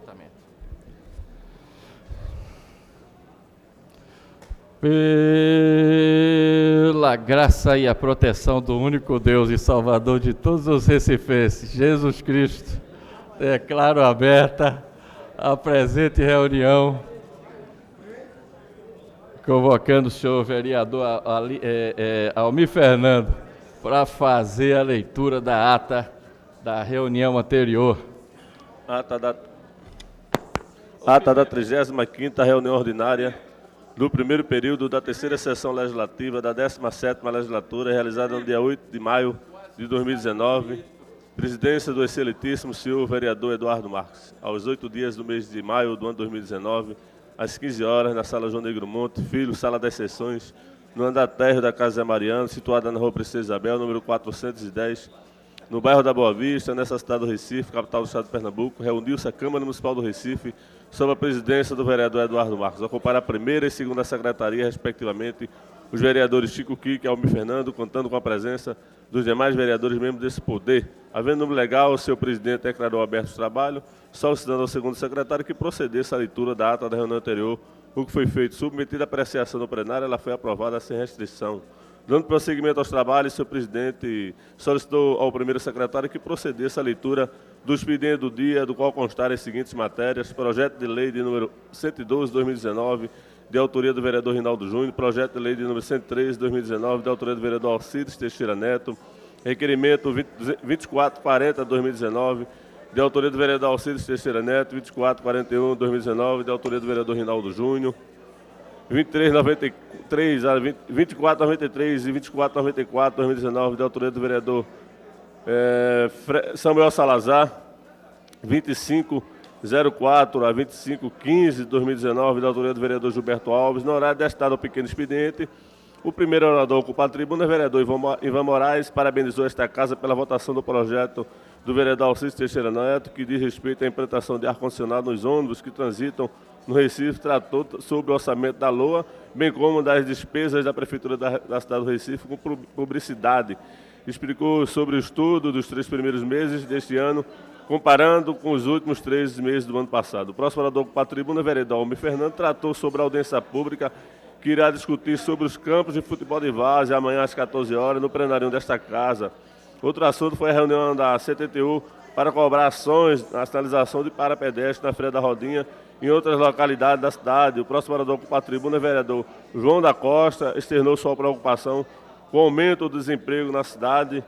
Exatamente. Pela graça e a proteção do único Deus e Salvador de todos os recifenses, Jesus Cristo, declaro aberta a presente reunião, convocando o senhor vereador Almir Fernando para fazer a leitura da ata da reunião anterior. Ata da 35ª reunião ordinária do primeiro período da terceira sessão legislativa da 17ª legislatura, realizada no dia 8 de maio de 2019, presidência do excelentíssimo senhor vereador Eduardo Marques, aos 8 dias do mês de maio do ano 2019, às 15 horas, na sala João Negro Monte, Filho, sala das sessões, no andar térreo da Casa Zé Mariano, situada na rua Princesa Isabel, número 410, no bairro da Boa Vista, nessa cidade do Recife, capital do estado de Pernambuco, reuniu-se a Câmara Municipal do Recife, sob a presidência do vereador Eduardo Marques. Ocuparam a primeira e segunda secretaria, respectivamente, os vereadores Chico Kik e Almir Fernando, contando com a presença dos demais vereadores membros desse poder. Havendo número legal, o seu presidente declarou aberto o trabalho, solicitando ao segundo secretário que procedesse à leitura da ata da reunião anterior, o que foi feito. Submetida à apreciação do plenário, ela foi aprovada sem restrição. Dando prosseguimento aos trabalhos, seu presidente solicitou ao primeiro secretário que procedesse à leitura do expediente do dia, do qual constarem as seguintes matérias: projeto de lei de número 112/2019, de autoria do vereador Rinaldo Júnior; projeto de lei de número 113/2019, de autoria do vereador Alcides Teixeira Neto; requerimento 2440/2019, de autoria do vereador Alcides Teixeira Neto; 2441/2019, de autoria do vereador Rinaldo Júnior; 2493 e 2494/2019, de autoria do vereador Samuel Salazar; 2504 a 2515/2019, da autoria do vereador Gilberto Alves. No horário destinado ao pequeno expediente, o primeiro orador ocupado a tribuna, o vereador Ivan Moraes, parabenizou esta casa pela votação do projeto do vereador Alcides Teixeira Neto, que diz respeito à implantação de ar-condicionado nos ônibus que transitam no Recife. Tratou sobre o orçamento da LOA, bem como das despesas da Prefeitura da cidade do Recife com publicidade. Explicou sobre o estudo dos 3 primeiros meses deste ano, comparando com os últimos 3 meses do ano passado. O próximo orador para a tribuna, o vereador Almir Fernando, tratou sobre a audiência pública, que irá discutir sobre os campos de futebol de várzea amanhã às 14 horas, no plenário desta casa. Outro assunto foi a reunião da CTTU para cobrar ações na sinalização de para-pedestre na Feira da Rodinha em outras localidades da cidade. O próximo orador para a tribuna, o vereador João da Costa, externou sua preocupação com o aumento do desemprego na cidade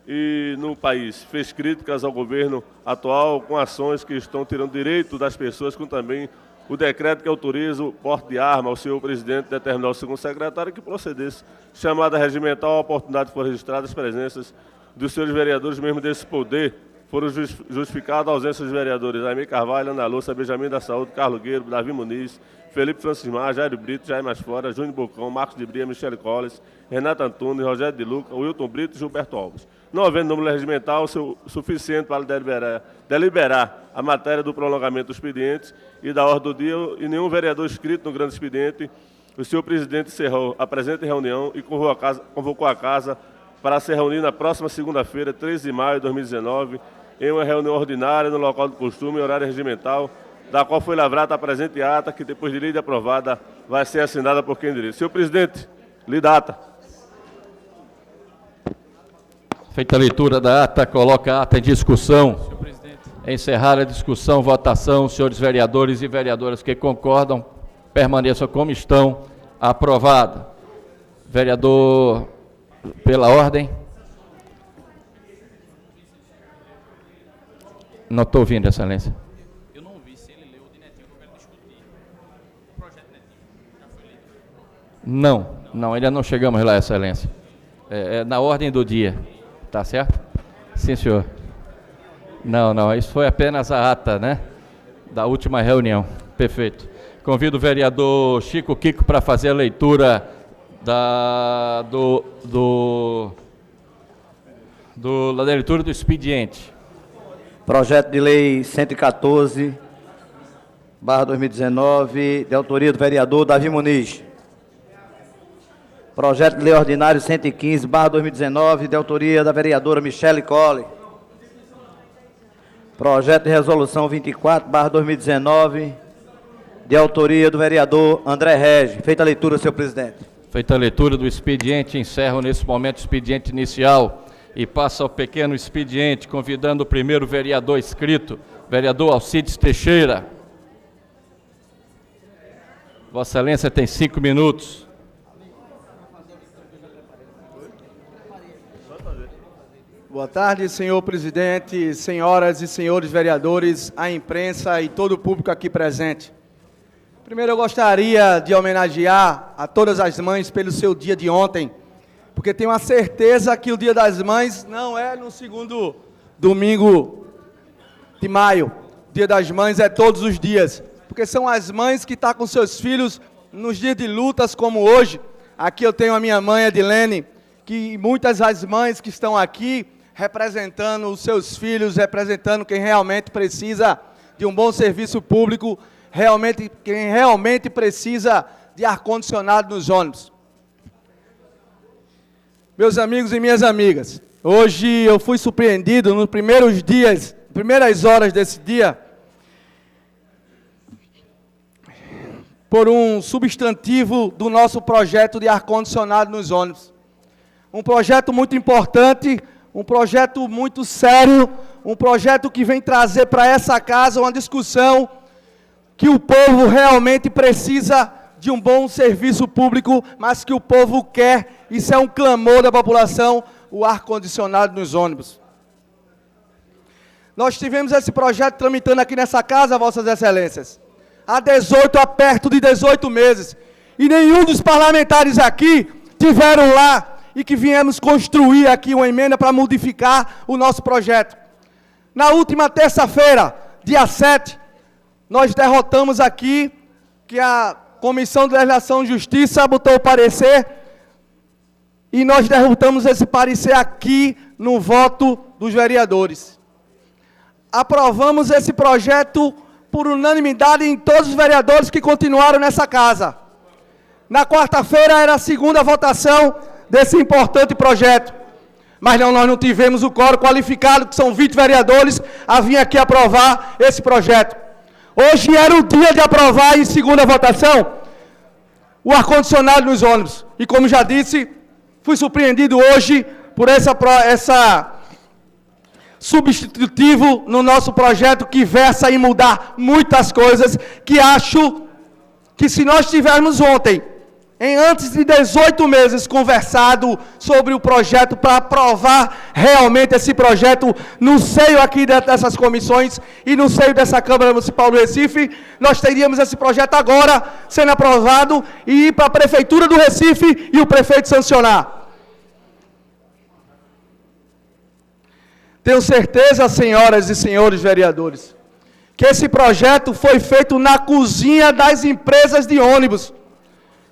e no país. Fez críticas ao governo atual com ações que estão tirando direito das pessoas, com também o decreto que autoriza o porte de arma. O senhor presidente determinou ao segundo secretário que procedesse chamada regimental. A oportunidade foi registrada as presenças dos senhores vereadores mesmo desse poder. Foram justificadas a ausência dos vereadores Aimee Carvalho, Ana Lúcia, Benjamin da Saúde, Carlos Gueiro, Davi Muniz, Felipe Francismar, Jair Brito, Jair Mais Fora, Júnior Bocão, Marcos de Bria, Michele Colles, Renato Antunes, Rogério de Luca, Wilton Brito e Gilberto Alves. Não havendo número regimental suficiente para deliberar a matéria do prolongamento dos expedientes e da ordem do dia, e nenhum vereador inscrito no grande expediente, o senhor presidente encerrou a presente reunião e convocou a casa para se reunir na próxima segunda-feira, 13 de maio de 2019, em uma reunião ordinária no local do costume, em horário regimental, da qual foi lavrada a presente ata, que depois de lei aprovada vai ser assinada por quem direito. Senhor presidente, lhe dá ata. Feita a leitura da ata, coloca a ata em discussão. Senhor presidente. Encerrar a discussão, votação. Senhores vereadores e vereadoras que concordam, permaneçam como estão. Aprovada. Vereador, pela ordem. Não estou ouvindo, Excelência. Eu não ouvi se ele leu o de Netinho, que eu quero discutir. O projeto Netinho já foi lido? Não, ainda não chegamos lá, Excelência. É na ordem do dia, tá certo? Sim, senhor. Não, isso foi apenas a ata, né? Da última reunião. Perfeito. Convido o vereador Chico Kiko para fazer a leitura da leitura do expediente. Projeto de lei 114/2019, de autoria do vereador Davi Muniz. Projeto de lei ordinário 115/2019, de autoria da vereadora Michele Colles. Projeto de resolução 24/2019, de autoria do vereador André Regi. Feita a leitura, senhor presidente. Feita a leitura do expediente, encerro nesse momento o expediente inicial e passo ao pequeno expediente, convidando o primeiro vereador inscrito, vereador Alcides Teixeira. Vossa Excelência tem 5 minutos. Boa tarde, senhor presidente, senhoras e senhores vereadores, a imprensa e todo o público aqui presente. Primeiro, eu gostaria de homenagear a todas as mães pelo seu dia de ontem, porque tenho a certeza que o Dia das Mães não é no segundo domingo de maio. O Dia das Mães é todos os dias, porque são as mães que estão com seus filhos nos dias de lutas como hoje. Aqui eu tenho a minha mãe, Edilene, que muitas das mães que estão aqui representando os seus filhos, representando quem realmente precisa de um bom serviço público, quem realmente precisa de ar-condicionado nos ônibus. Meus amigos e minhas amigas, hoje eu fui surpreendido nos primeiras horas desse dia, por um substantivo do nosso projeto de ar-condicionado nos ônibus. Um projeto muito importante, um projeto muito sério, um projeto que vem trazer para essa casa uma discussão que o povo realmente precisa de um bom serviço público, mas que o povo quer, isso é um clamor da população, o ar-condicionado nos ônibus. Nós tivemos esse projeto tramitando aqui nessa casa, Vossas Excelências, há perto de 18 meses, e nenhum dos parlamentares aqui tiveram lá, e que viemos construir aqui uma emenda para modificar o nosso projeto. Na última terça-feira, dia 7, nós derrotamos aqui, que a Comissão de Legislação e Justiça botou o parecer, e nós derrotamos esse parecer aqui no voto dos vereadores. Aprovamos esse projeto por unanimidade em todos os vereadores que continuaram nessa casa. Na quarta-feira era a segunda votação desse importante projeto. Mas nós não tivemos o quórum qualificado, que são 20 vereadores, a vir aqui aprovar esse projeto. Hoje era o dia de aprovar em segunda votação o ar-condicionado nos ônibus. E como já disse, fui surpreendido hoje por essa substitutivo no nosso projeto que versa em mudar muitas coisas, que acho que se nós tivermos ontem, em antes de 18 meses, conversado sobre o projeto para aprovar realmente esse projeto no seio aqui dessas comissões e no seio dessa Câmara Municipal do Recife, nós teríamos esse projeto agora sendo aprovado e ir para a Prefeitura do Recife e o prefeito sancionar. Tenho certeza, senhoras e senhores vereadores, que esse projeto foi feito na cozinha das empresas de ônibus.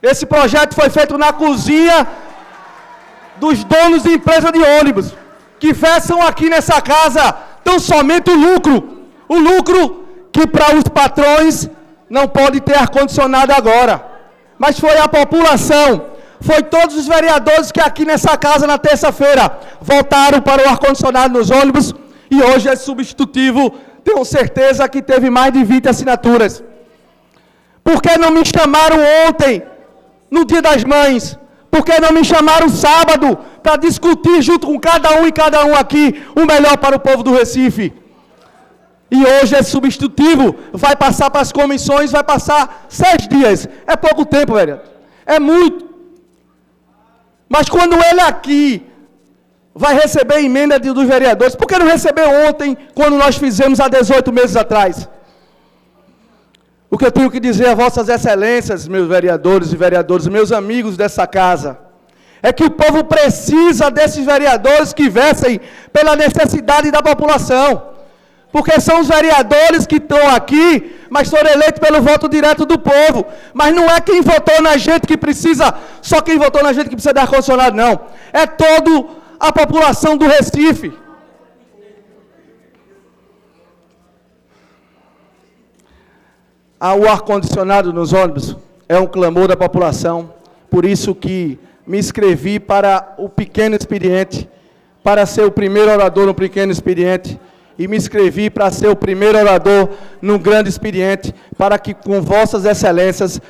Esse projeto foi feito na cozinha dos donos de empresa de ônibus, que versam aqui nessa casa tão somente o lucro que para os patrões não pode ter ar-condicionado agora. Mas foi a população, foi todos os vereadores que aqui nessa casa na terça-feira votaram para o ar-condicionado nos ônibus, e hoje esse substitutivo, tenho certeza que teve mais de 20 assinaturas. Por que não me chamaram ontem, no Dia das Mães? Por que não me chamaram sábado para discutir junto com cada um aqui o melhor para o povo do Recife? E hoje esse substitutivo vai passar para as comissões, vai passar 6 dias. É pouco tempo, vereador. É muito. Mas quando ele aqui vai receber a emenda dos vereadores, por que não recebeu ontem, quando nós fizemos há 18 meses atrás? O que eu tenho que dizer a Vossas Excelências, meus vereadores e vereadoras, meus amigos dessa casa, é que o povo precisa desses vereadores que versem pela necessidade da população. Porque são os vereadores que estão aqui, mas foram eleitos pelo voto direto do povo. Mas não é quem votou na gente que precisa, só quem votou na gente que precisa de ar-condicionado, não. É toda a população do Recife. O ar-condicionado nos ônibus é um clamor da população, por isso que me inscrevi para o pequeno expediente, para ser o primeiro orador no pequeno expediente, e me inscrevi para ser o primeiro orador no grande expediente, para que com vossas excelências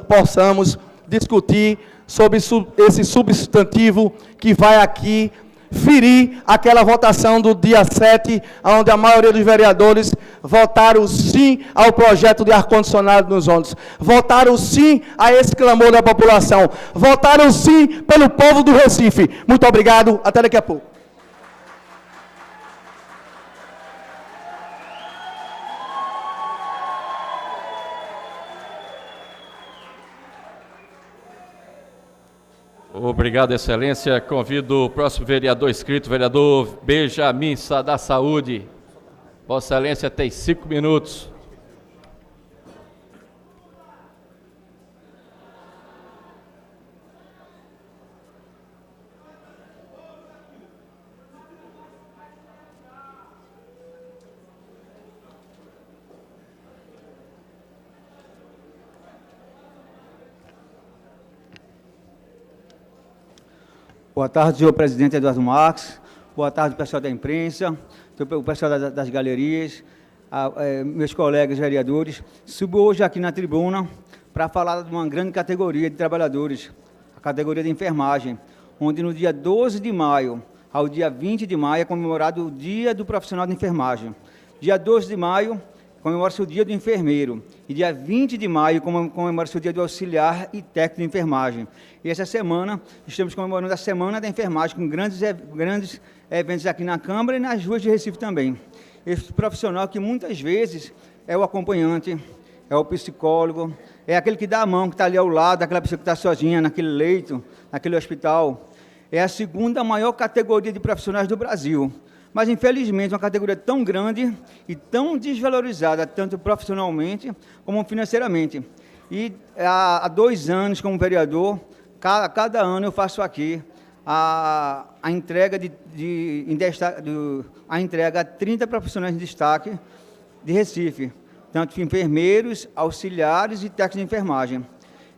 possamos discutir sobre esse substantivo que vai aqui ferir aquela votação do dia 7, onde a maioria dos vereadores votaram sim ao projeto de ar-condicionado nos ônibus, votaram sim a esse clamor da população, votaram sim pelo povo do Recife. Muito obrigado, até daqui a pouco. Obrigado, excelência. Convido o próximo vereador inscrito, vereador Benjamin da Saúde. Vossa excelência tem 5 minutos. Boa tarde, senhor presidente Eduardo Marques. Boa tarde, pessoal da imprensa, o pessoal das galerias, meus colegas vereadores. Subo hoje aqui na tribuna para falar de uma grande categoria de trabalhadores, a categoria de enfermagem, onde no dia 12 de maio ao dia 20 de maio é comemorado o Dia do Profissional de Enfermagem. Dia 12 de maio comemora-se o Dia do Enfermeiro, e dia 20 de maio comemora-se o Dia do Auxiliar e Técnico de Enfermagem. E essa semana, estamos comemorando a Semana da Enfermagem, com grandes eventos aqui na Câmara e nas ruas de Recife também. Esse profissional que muitas vezes é o acompanhante, é o psicólogo, é aquele que dá a mão, que está ali ao lado daquela pessoa que está sozinha naquele leito, naquele hospital. É a segunda maior categoria de profissionais do Brasil. Mas, infelizmente, uma categoria tão grande e tão desvalorizada, tanto profissionalmente como financeiramente. E há 2 anos, como vereador, cada ano eu faço aqui a entrega a 30 profissionais de destaque de Recife, tanto enfermeiros, auxiliares e técnicos de enfermagem.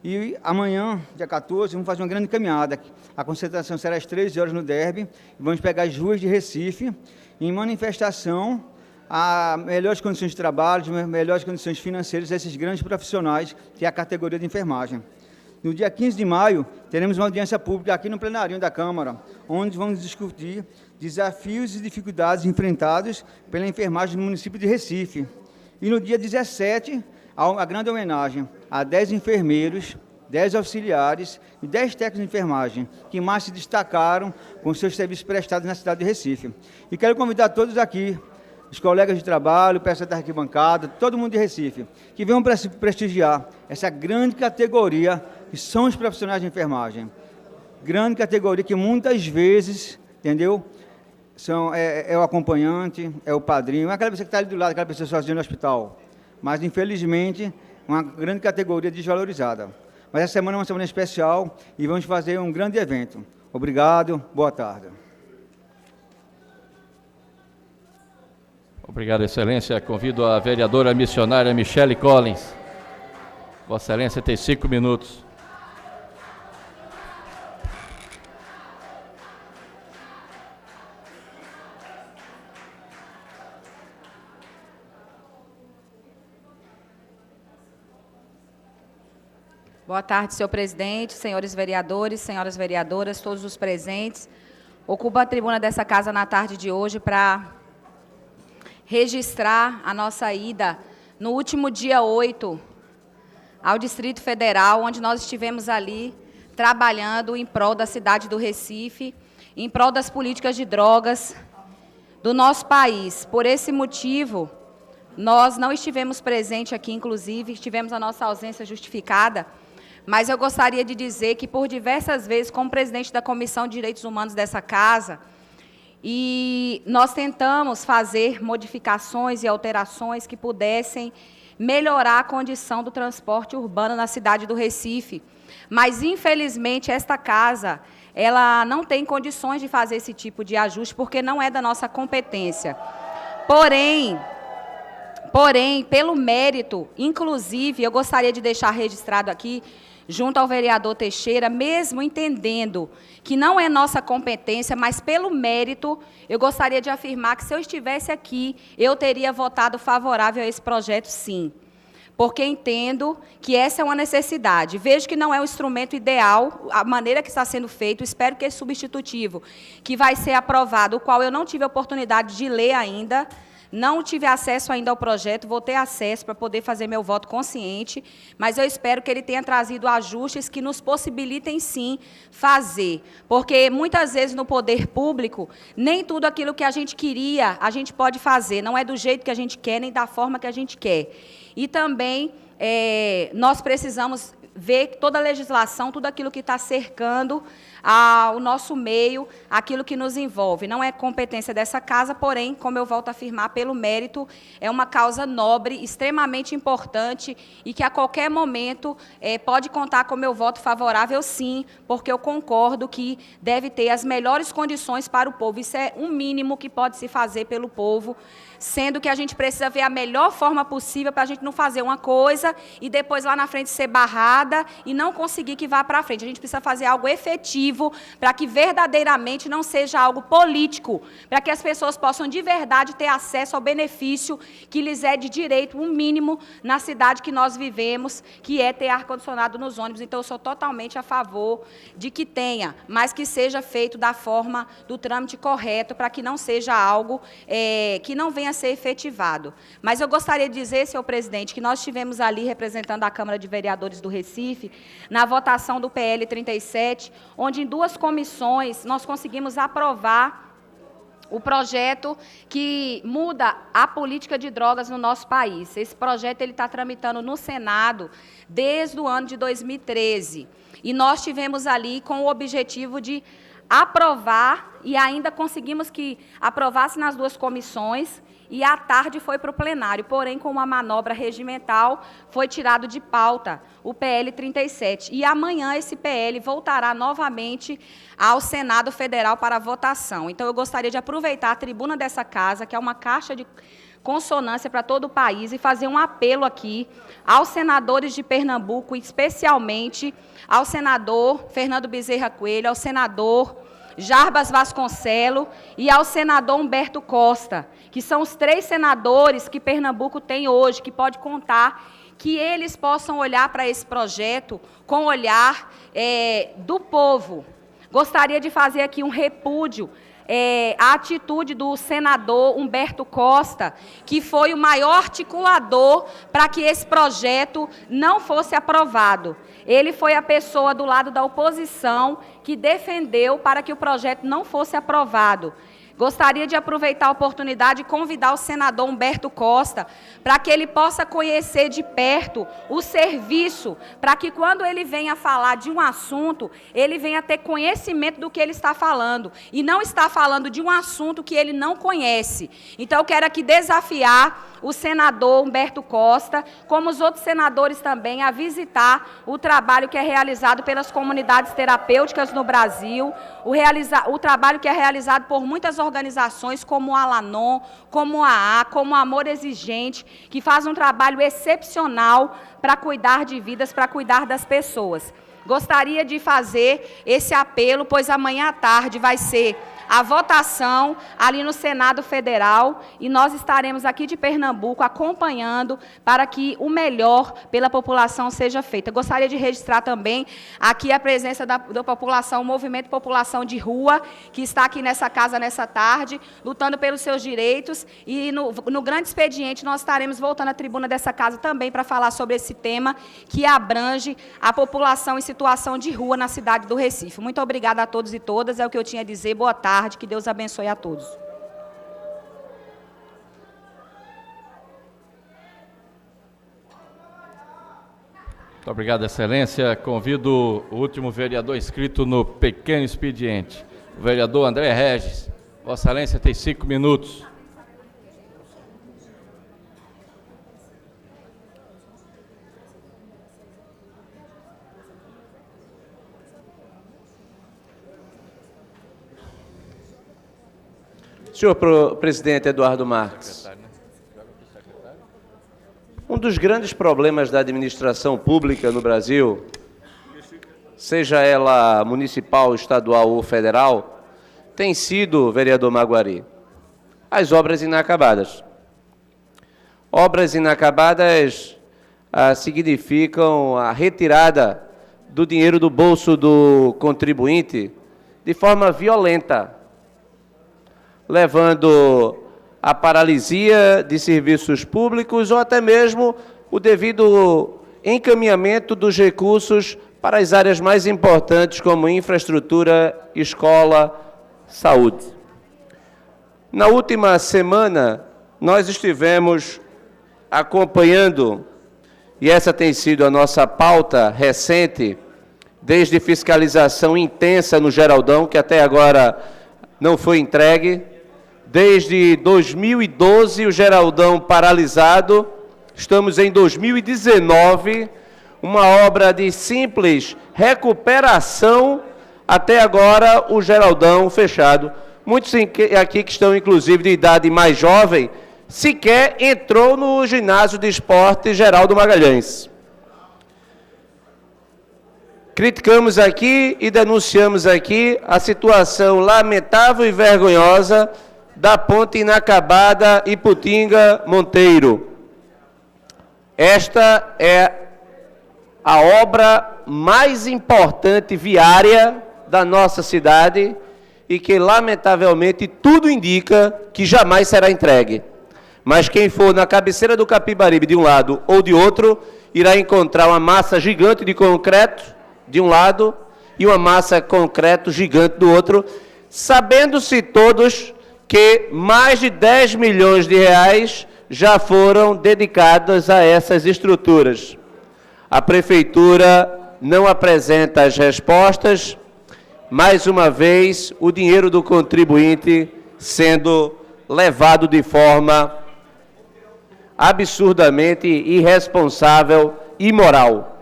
E amanhã, dia 14, vamos fazer uma grande caminhada. A concentração será às 13 horas no Derby. Vamos pegar as ruas de Recife em manifestação a melhores condições de trabalho, melhores condições financeiras desses grandes profissionais, que é a categoria de enfermagem. No dia 15 de maio, teremos uma audiência pública aqui no plenário da Câmara, onde vamos discutir desafios e dificuldades enfrentados pela enfermagem no município de Recife. E no dia 17, há uma grande homenagem a 10 enfermeiros, 10 auxiliares e 10 técnicos de enfermagem, que mais se destacaram com seus serviços prestados na cidade de Recife. E quero convidar todos aqui, os colegas de trabalho, o pessoal da arquibancada, todo mundo de Recife, que venham prestigiar essa grande categoria que são os profissionais de enfermagem. Grande categoria que muitas vezes, entendeu? É o acompanhante, é o padrinho, é aquela pessoa que está ali do lado, aquela pessoa sozinha no hospital. Mas, infelizmente, uma grande categoria desvalorizada. Mas essa semana é uma semana especial e vamos fazer um grande evento. Obrigado, boa tarde. Obrigado, excelência. Convido a vereadora missionária Michele Collins. Vossa excelência tem 5 minutos. Boa tarde, senhor presidente, senhores vereadores, senhoras vereadoras, todos os presentes. Ocupo a tribuna dessa casa na tarde de hoje para registrar a nossa ida no último dia 8 ao Distrito Federal, onde nós estivemos ali trabalhando em prol da cidade do Recife, em prol das políticas de drogas do nosso país. Por esse motivo, nós não estivemos presentes aqui, inclusive, tivemos a nossa ausência justificada, mas eu gostaria de dizer que, por diversas vezes, como presidente da Comissão de Direitos Humanos dessa casa, e nós tentamos fazer modificações e alterações que pudessem melhorar a condição do transporte urbano na cidade do Recife. Mas, infelizmente, esta casa, ela não tem condições de fazer esse tipo de ajuste, porque não é da nossa competência. Porém, pelo mérito, inclusive, eu gostaria de deixar registrado aqui, junto ao vereador Teixeira, mesmo entendendo que não é nossa competência, mas pelo mérito, eu gostaria de afirmar que se eu estivesse aqui, eu teria votado favorável a esse projeto, sim. Porque entendo que essa é uma necessidade. Vejo que não é um instrumento ideal, a maneira que está sendo feito, espero que esse substitutivo, que vai ser aprovado, o qual eu não tive a oportunidade de ler ainda, não tive acesso ainda ao projeto, vou ter acesso para poder fazer meu voto consciente, mas eu espero que ele tenha trazido ajustes que nos possibilitem, sim, fazer. Porque, muitas vezes, no poder público, nem tudo aquilo que a gente queria, a gente pode fazer. Não é do jeito que a gente quer, nem da forma que a gente quer. E também, nós precisamos ver que toda a legislação, tudo aquilo que está cercando ao nosso meio, aquilo que nos envolve. Não é competência dessa casa, porém, como eu volto a afirmar, pelo mérito, é uma causa nobre, extremamente importante e que a qualquer momento pode contar com meu voto favorável, sim, porque eu concordo que deve ter as melhores condições para o povo. Isso é um mínimo que pode se fazer pelo povo, sendo que a gente precisa ver a melhor forma possível para a gente não fazer uma coisa e depois lá na frente ser barrada e não conseguir que vá para frente. A gente precisa fazer algo efetivo para que verdadeiramente não seja algo político, para que as pessoas possam de verdade ter acesso ao benefício que lhes é de direito, um mínimo na cidade que nós vivemos, que é ter ar-condicionado nos ônibus. Então, eu sou totalmente a favor de que tenha, mas que seja feito da forma do trâmite correto, para que não seja algo que não venha a ser efetivado. Mas eu gostaria de dizer, senhor presidente, que nós estivemos ali representando a Câmara de Vereadores do Recife, na votação do PL 37, onde em 2 comissões nós conseguimos aprovar o projeto que muda a política de drogas no nosso país. Esse projeto está tramitando no Senado desde o ano de 2013. E nós tivemos ali com o objetivo de aprovar, e ainda conseguimos que aprovasse nas 2 comissões, e à tarde foi para o plenário, porém, com uma manobra regimental, foi tirado de pauta o PL 37. E amanhã esse PL voltará novamente ao Senado Federal para votação. Então, eu gostaria de aproveitar a tribuna dessa casa, que é uma caixa de consonância para todo o país, e fazer um apelo aqui aos senadores de Pernambuco, especialmente ao senador Fernando Bezerra Coelho, ao senador Jarbas Vasconcelos e ao senador Humberto Costa, que são os 3 senadores que Pernambuco tem hoje, que pode contar, que eles possam olhar para esse projeto com o olhar do povo. Gostaria de fazer aqui um repúdio a atitude do senador Humberto Costa, que foi o maior articulador para que esse projeto não fosse aprovado. Ele foi a pessoa do lado da oposição que defendeu para que o projeto não fosse aprovado. Gostaria de aproveitar a oportunidade e convidar o senador Humberto Costa para que ele possa conhecer de perto o serviço, para que quando ele venha falar de um assunto, ele venha ter conhecimento do que ele está falando, e não está falando de um assunto que ele não conhece. Então, eu quero aqui desafiar o senador Humberto Costa, como os outros senadores também, a visitar o trabalho que é realizado pelas comunidades terapêuticas no Brasil, o trabalho que é realizado por muitas organizações, como a Alanon, como a AA, como a Amor Exigente, que faz um trabalho excepcional para cuidar de vidas, para cuidar das pessoas. Gostaria de fazer esse apelo, pois amanhã à tarde vai ser a votação ali no Senado Federal, e nós estaremos aqui de Pernambuco acompanhando para que o melhor pela população seja feito. Eu gostaria de registrar também aqui a presença da população, o movimento População de Rua, que está aqui nessa casa nessa tarde, lutando pelos seus direitos, e no grande expediente nós estaremos voltando à tribuna dessa casa também para falar sobre esse tema que abrange a população em situação de rua na cidade do Recife. Muito obrigada a todos e todas, é o que eu tinha a dizer. Boa tarde. Que Deus abençoe a todos. Muito obrigado, Excelência. Convido o último vereador inscrito no pequeno expediente, o vereador André Regis. Vossa Excelência tem 5 minutos. Senhor presidente Eduardo Marques, um dos grandes problemas da administração pública no Brasil seja ela municipal, estadual ou federal, tem sido, vereador Maguari, as obras inacabadas. Obras inacabadas significam a retirada do dinheiro do bolso do contribuinte de forma violenta, levando à paralisia de serviços públicos ou até mesmo o devido encaminhamento dos recursos para as áreas mais importantes como infraestrutura, escola, saúde. Na última semana, nós estivemos acompanhando, e essa tem sido a nossa pauta recente, desde fiscalização intensa no Geraldão, que até agora não foi entregue, desde 2012 o Geraldão paralisado, estamos em 2019, uma obra de simples recuperação, até agora o Geraldão fechado. Muitos aqui que estão, inclusive, de idade mais jovem, sequer entrou no ginásio de esporte Geraldo Magalhães. Criticamos aqui e denunciamos aqui a situação lamentável e vergonhosa da ponte inacabada Iputinga-Monteiro. Esta é a obra mais importante viária da nossa cidade e que, lamentavelmente, tudo indica que jamais será entregue. Mas quem for na cabeceira do Capibaribe, de um lado ou de outro, irá encontrar uma massa gigante de concreto, de um lado, e uma massa de concreto gigante do outro, sabendo-se todos que mais de 10 milhões de reais já foram dedicados a essas estruturas. A Prefeitura não apresenta as respostas, mais uma vez, o dinheiro do contribuinte sendo levado de forma absurdamente irresponsável e imoral.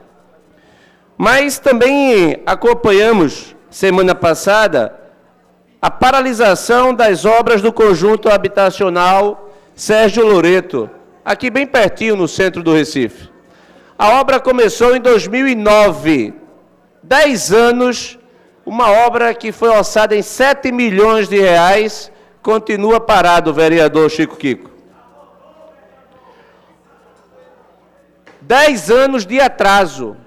Mas também acompanhamos, semana passada, a paralisação das obras do conjunto habitacional Sérgio Loreto, aqui bem pertinho no centro do Recife. A obra começou em 2009, 10 anos, uma obra que foi orçada em 7 milhões de reais, continua parado, vereador Chico Kiko. 10 anos de atraso.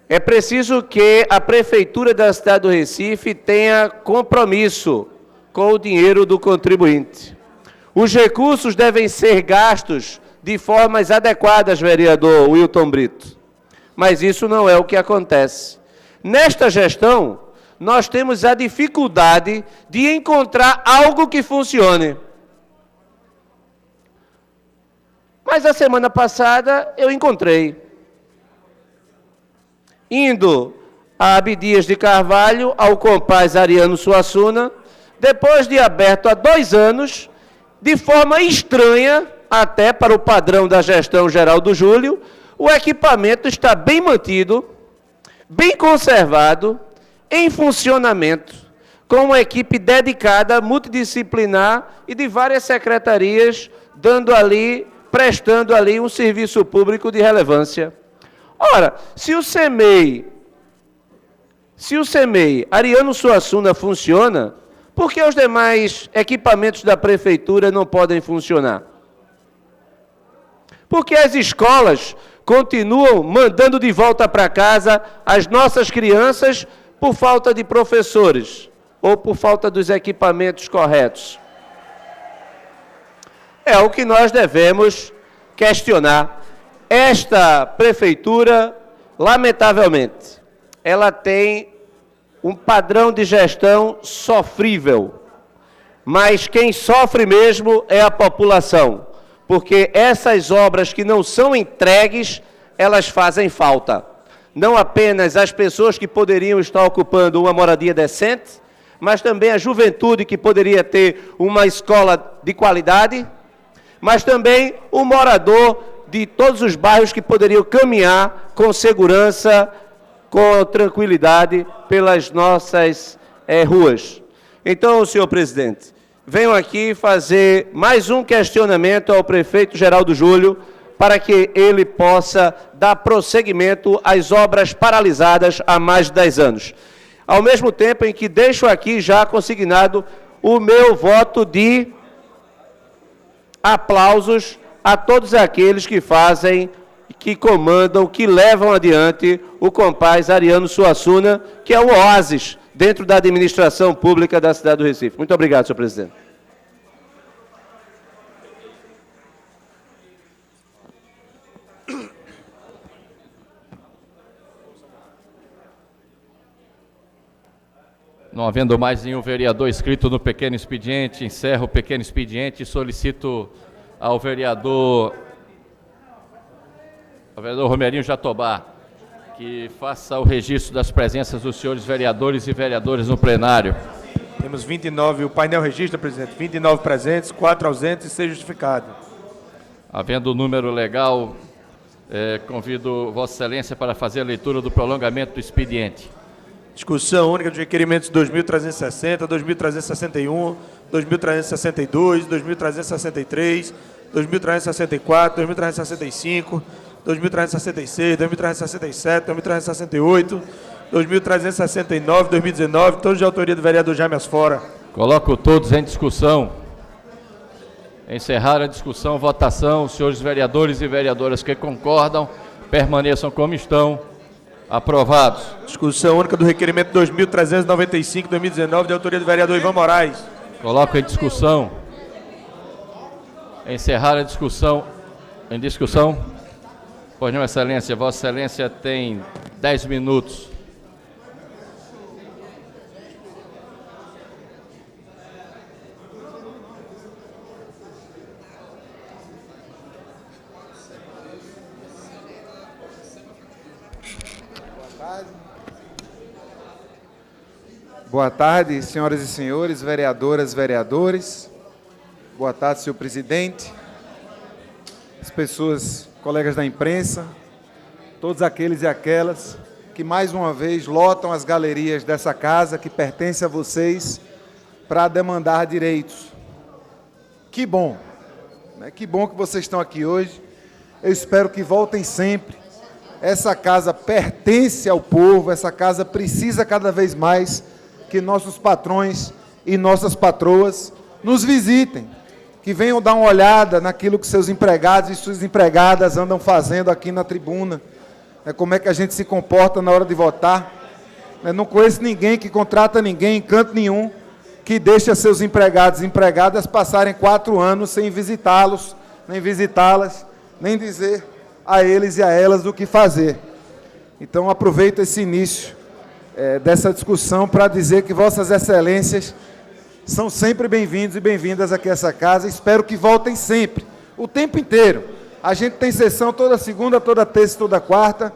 É preciso que a Prefeitura da cidade do Recife tenha compromisso com o dinheiro do contribuinte. Os recursos devem ser gastos de formas adequadas, vereador Wilton Brito. Mas isso não é o que acontece. Nesta gestão, nós temos a dificuldade de encontrar algo que funcione. Mas a semana passada eu encontrei. Indo a Abdias de Carvalho, ao compás Ariano Suassuna, depois de aberto há 2 anos, de forma estranha, até para o padrão da gestão geral do Júlio, o equipamento está bem mantido, bem conservado, em funcionamento, com uma equipe dedicada, multidisciplinar e de várias secretarias, prestando ali um serviço público de relevância. Ora, se o CEMEI Ariano Suassuna funciona, por que os demais equipamentos da Prefeitura não podem funcionar? Porque as escolas continuam mandando de volta para casa as nossas crianças por falta de professores ou por falta dos equipamentos corretos. É o que nós devemos questionar. Esta Prefeitura, lamentavelmente, ela tem um padrão de gestão sofrível, mas quem sofre mesmo é a população, porque essas obras que não são entregues, elas fazem falta. Não apenas as pessoas que poderiam estar ocupando uma moradia decente, mas também a juventude que poderia ter uma escola de qualidade, mas também o morador de todos os bairros que poderiam caminhar com segurança, com tranquilidade pelas nossas ruas. Então, senhor presidente, venho aqui fazer mais um questionamento ao prefeito Geraldo Júlio para que ele possa dar prosseguimento às obras paralisadas há mais de 10 anos. Ao mesmo tempo em que deixo aqui já consignado o meu voto de aplausos a todos aqueles que fazem, que comandam, que levam adiante o compás Ariano Suassuna, que é o oásis dentro da administração pública da cidade do Recife. Muito obrigado, senhor presidente. Não havendo mais nenhum vereador inscrito no pequeno expediente, encerro o pequeno expediente e solicito ao vereador Romerinho Jatobá que faça o registro das presenças dos senhores vereadores e vereadoras no plenário. Temos 29, o painel registra, presidente, 29 presentes, 4 ausentes e 6 justificados. Havendo o número legal, convido Vossa Excelência para fazer a leitura do prolongamento do expediente. Discussão única dos requerimentos 2.360, 2.361, 2.362, 2.363, 2.364, 2.365, 2.366, 2.367, 2.368, 2.369, 2019, todos de autoria do vereador Jaime Asfora. Coloco todos em discussão. Encerrar a discussão, votação. Os senhores vereadores e vereadoras que concordam, permaneçam como estão. Aprovados. Discussão única do requerimento 2.395, 2019, de autoria do vereador Ivan Moraes. Coloco em discussão. Encerrar a discussão. Em discussão. Pois não, Excelência. Vossa Excelência tem 10 minutos. Boa tarde, senhoras e senhores, vereadoras, vereadores. Boa tarde, senhor presidente, as pessoas, colegas da imprensa, todos aqueles e aquelas que mais uma vez lotam as galerias dessa casa que pertence a vocês para demandar direitos. Que bom, né? Que bom que vocês estão aqui hoje. Eu espero que voltem sempre. Essa casa pertence ao povo, essa casa precisa cada vez mais que nossos patrões e nossas patroas nos visitem, que venham dar uma olhada naquilo que seus empregados e suas empregadas andam fazendo aqui na tribuna, como é que a gente se comporta na hora de votar. Não conheço ninguém que contrata ninguém em canto nenhum que deixa seus empregados e empregadas passarem 4 anos sem visitá-los, nem visitá-las, nem dizer a eles e a elas o que fazer. Então, aproveito esse início dessa discussão para dizer que Vossas Excelências são sempre bem-vindos e bem-vindas aqui a essa casa. Espero que voltem sempre, o tempo inteiro. A gente tem sessão toda segunda, toda terça e toda quarta,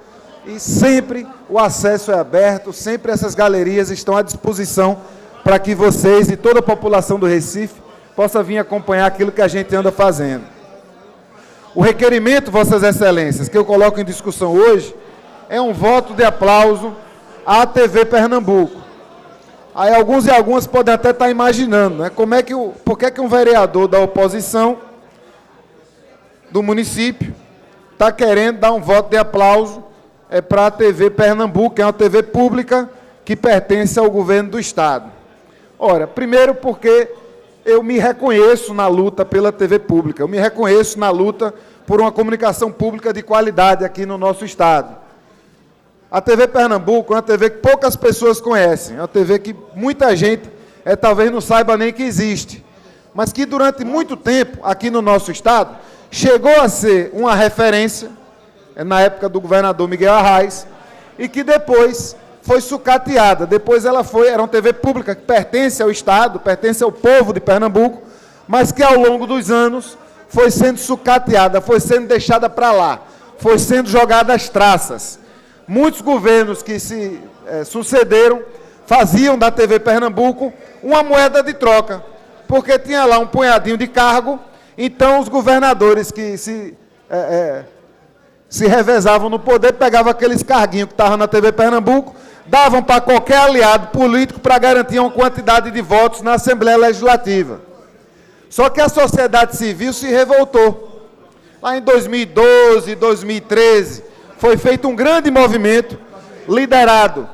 e sempre o acesso é aberto, sempre essas galerias estão à disposição para que vocês e toda a população do Recife possa vir acompanhar aquilo que a gente anda fazendo. O requerimento, Vossas Excelências, que eu coloco em discussão hoje, é um voto de aplauso à TV Pernambuco. Aí alguns e algumas podem até estar imaginando, né? Por que um vereador da oposição do município está querendo dar um voto de aplauso para a TV Pernambuco, que é uma TV pública que pertence ao governo do Estado. Ora, primeiro porque eu me reconheço na luta pela TV pública, eu me reconheço na luta por uma comunicação pública de qualidade aqui no nosso Estado. A TV Pernambuco é uma TV que poucas pessoas conhecem, é uma TV que muita gente talvez não saiba nem que existe, mas que durante muito tempo, aqui no nosso Estado, chegou a ser uma referência, na época do governador Miguel Arraes, e que depois foi sucateada. Depois era uma TV pública que pertence ao Estado, pertence ao povo de Pernambuco, mas que ao longo dos anos foi sendo sucateada, foi sendo deixada para lá, foi sendo jogada às traças. Muitos governos que se sucederam faziam da TV Pernambuco uma moeda de troca, porque tinha lá um punhadinho de cargo, então os governadores que se revezavam no poder, pegavam aqueles carguinhos que estavam na TV Pernambuco, davam para qualquer aliado político para garantir uma quantidade de votos na Assembleia Legislativa. Só que a sociedade civil se revoltou. Lá em 2012, 2013, foi feito um grande movimento liderado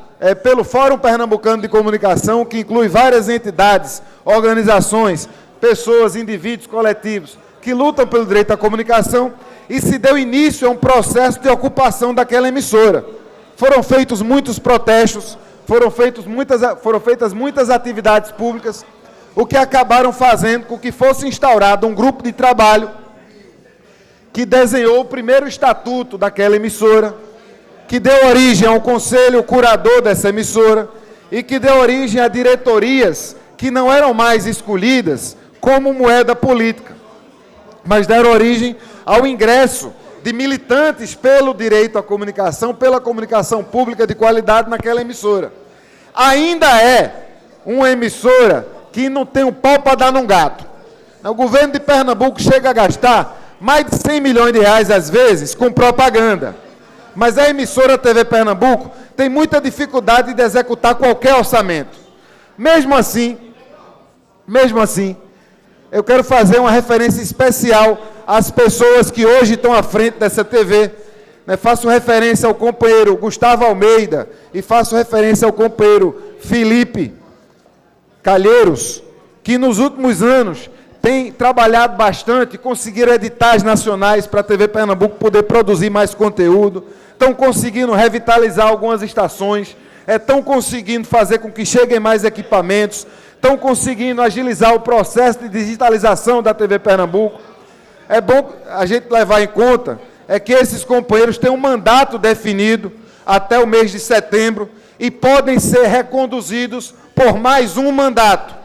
pelo Fórum Pernambucano de Comunicação, que inclui várias entidades, organizações, pessoas, indivíduos, coletivos, que lutam pelo direito à comunicação, e se deu início a um processo de ocupação daquela emissora. Foram feitos muitos protestos, foram feitas muitas atividades públicas, o que acabaram fazendo com que fosse instaurado um grupo de trabalho que desenhou o primeiro estatuto daquela emissora, que deu origem ao conselho curador dessa emissora e que deu origem a diretorias que não eram mais escolhidas como moeda política, mas deram origem ao ingresso de militantes pelo direito à comunicação, pela comunicação pública de qualidade naquela emissora. Ainda é uma emissora que não tem um pau para dar num gato. O governo de Pernambuco chega a gastar mais de 100 milhões de reais, às vezes, com propaganda. Mas a emissora TV Pernambuco tem muita dificuldade de executar qualquer orçamento. Mesmo assim, eu quero fazer uma referência especial às pessoas que hoje estão à frente dessa TV. Faço referência ao companheiro Gustavo Almeida e faço referência ao companheiro Felipe Calheiros, que nos últimos anos tem trabalhado bastante, conseguiram editais nacionais para a TV Pernambuco poder produzir mais conteúdo, estão conseguindo revitalizar algumas estações, estão conseguindo fazer com que cheguem mais equipamentos, estão conseguindo agilizar o processo de digitalização da TV Pernambuco. É bom a gente levar em conta que esses companheiros têm um mandato definido até o mês de setembro e podem ser reconduzidos por mais um mandato.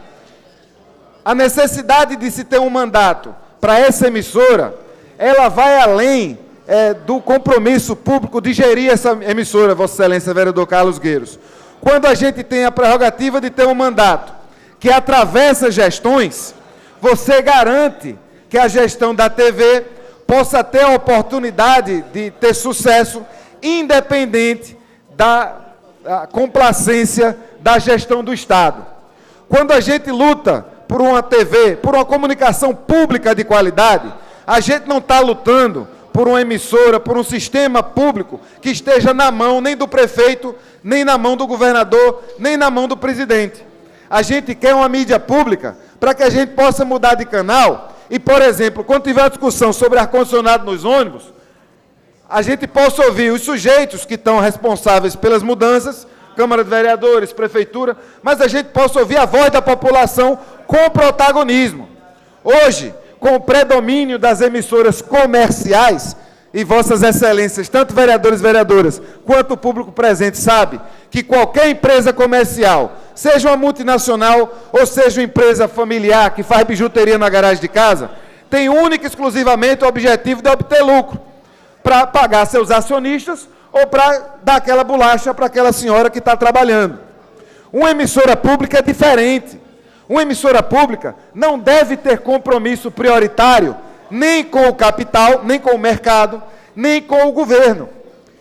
A necessidade de se ter um mandato para essa emissora, ela vai além do compromisso público de gerir essa emissora, Vossa Excelência, vereador Carlos Gueiros. Quando a gente tem a prerrogativa de ter um mandato que atravessa gestões, você garante que a gestão da TV possa ter a oportunidade de ter sucesso, independente da complacência da gestão do Estado. Quando a gente luta por uma TV, por uma comunicação pública de qualidade, a gente não está lutando por uma emissora, por um sistema público que esteja na mão nem do prefeito, nem na mão do governador, nem na mão do presidente. A gente quer uma mídia pública para que a gente possa mudar de canal e, por exemplo, quando tiver uma discussão sobre ar-condicionado nos ônibus, a gente possa ouvir os sujeitos que estão responsáveis pelas mudanças, Câmara de Vereadores, Prefeitura, mas a gente possa ouvir a voz da população com protagonismo. Hoje, com o predomínio das emissoras comerciais, e Vossas Excelências, tanto vereadores e vereadoras, quanto o público presente sabe que qualquer empresa comercial, seja uma multinacional ou seja uma empresa familiar que faz bijuteria na garagem de casa, tem única e exclusivamente o objetivo de obter lucro, para pagar seus acionistas ou para dar aquela bolacha para aquela senhora que está trabalhando. Uma emissora pública é diferente. Uma emissora pública não deve ter compromisso prioritário nem com o capital, nem com o mercado, nem com o governo.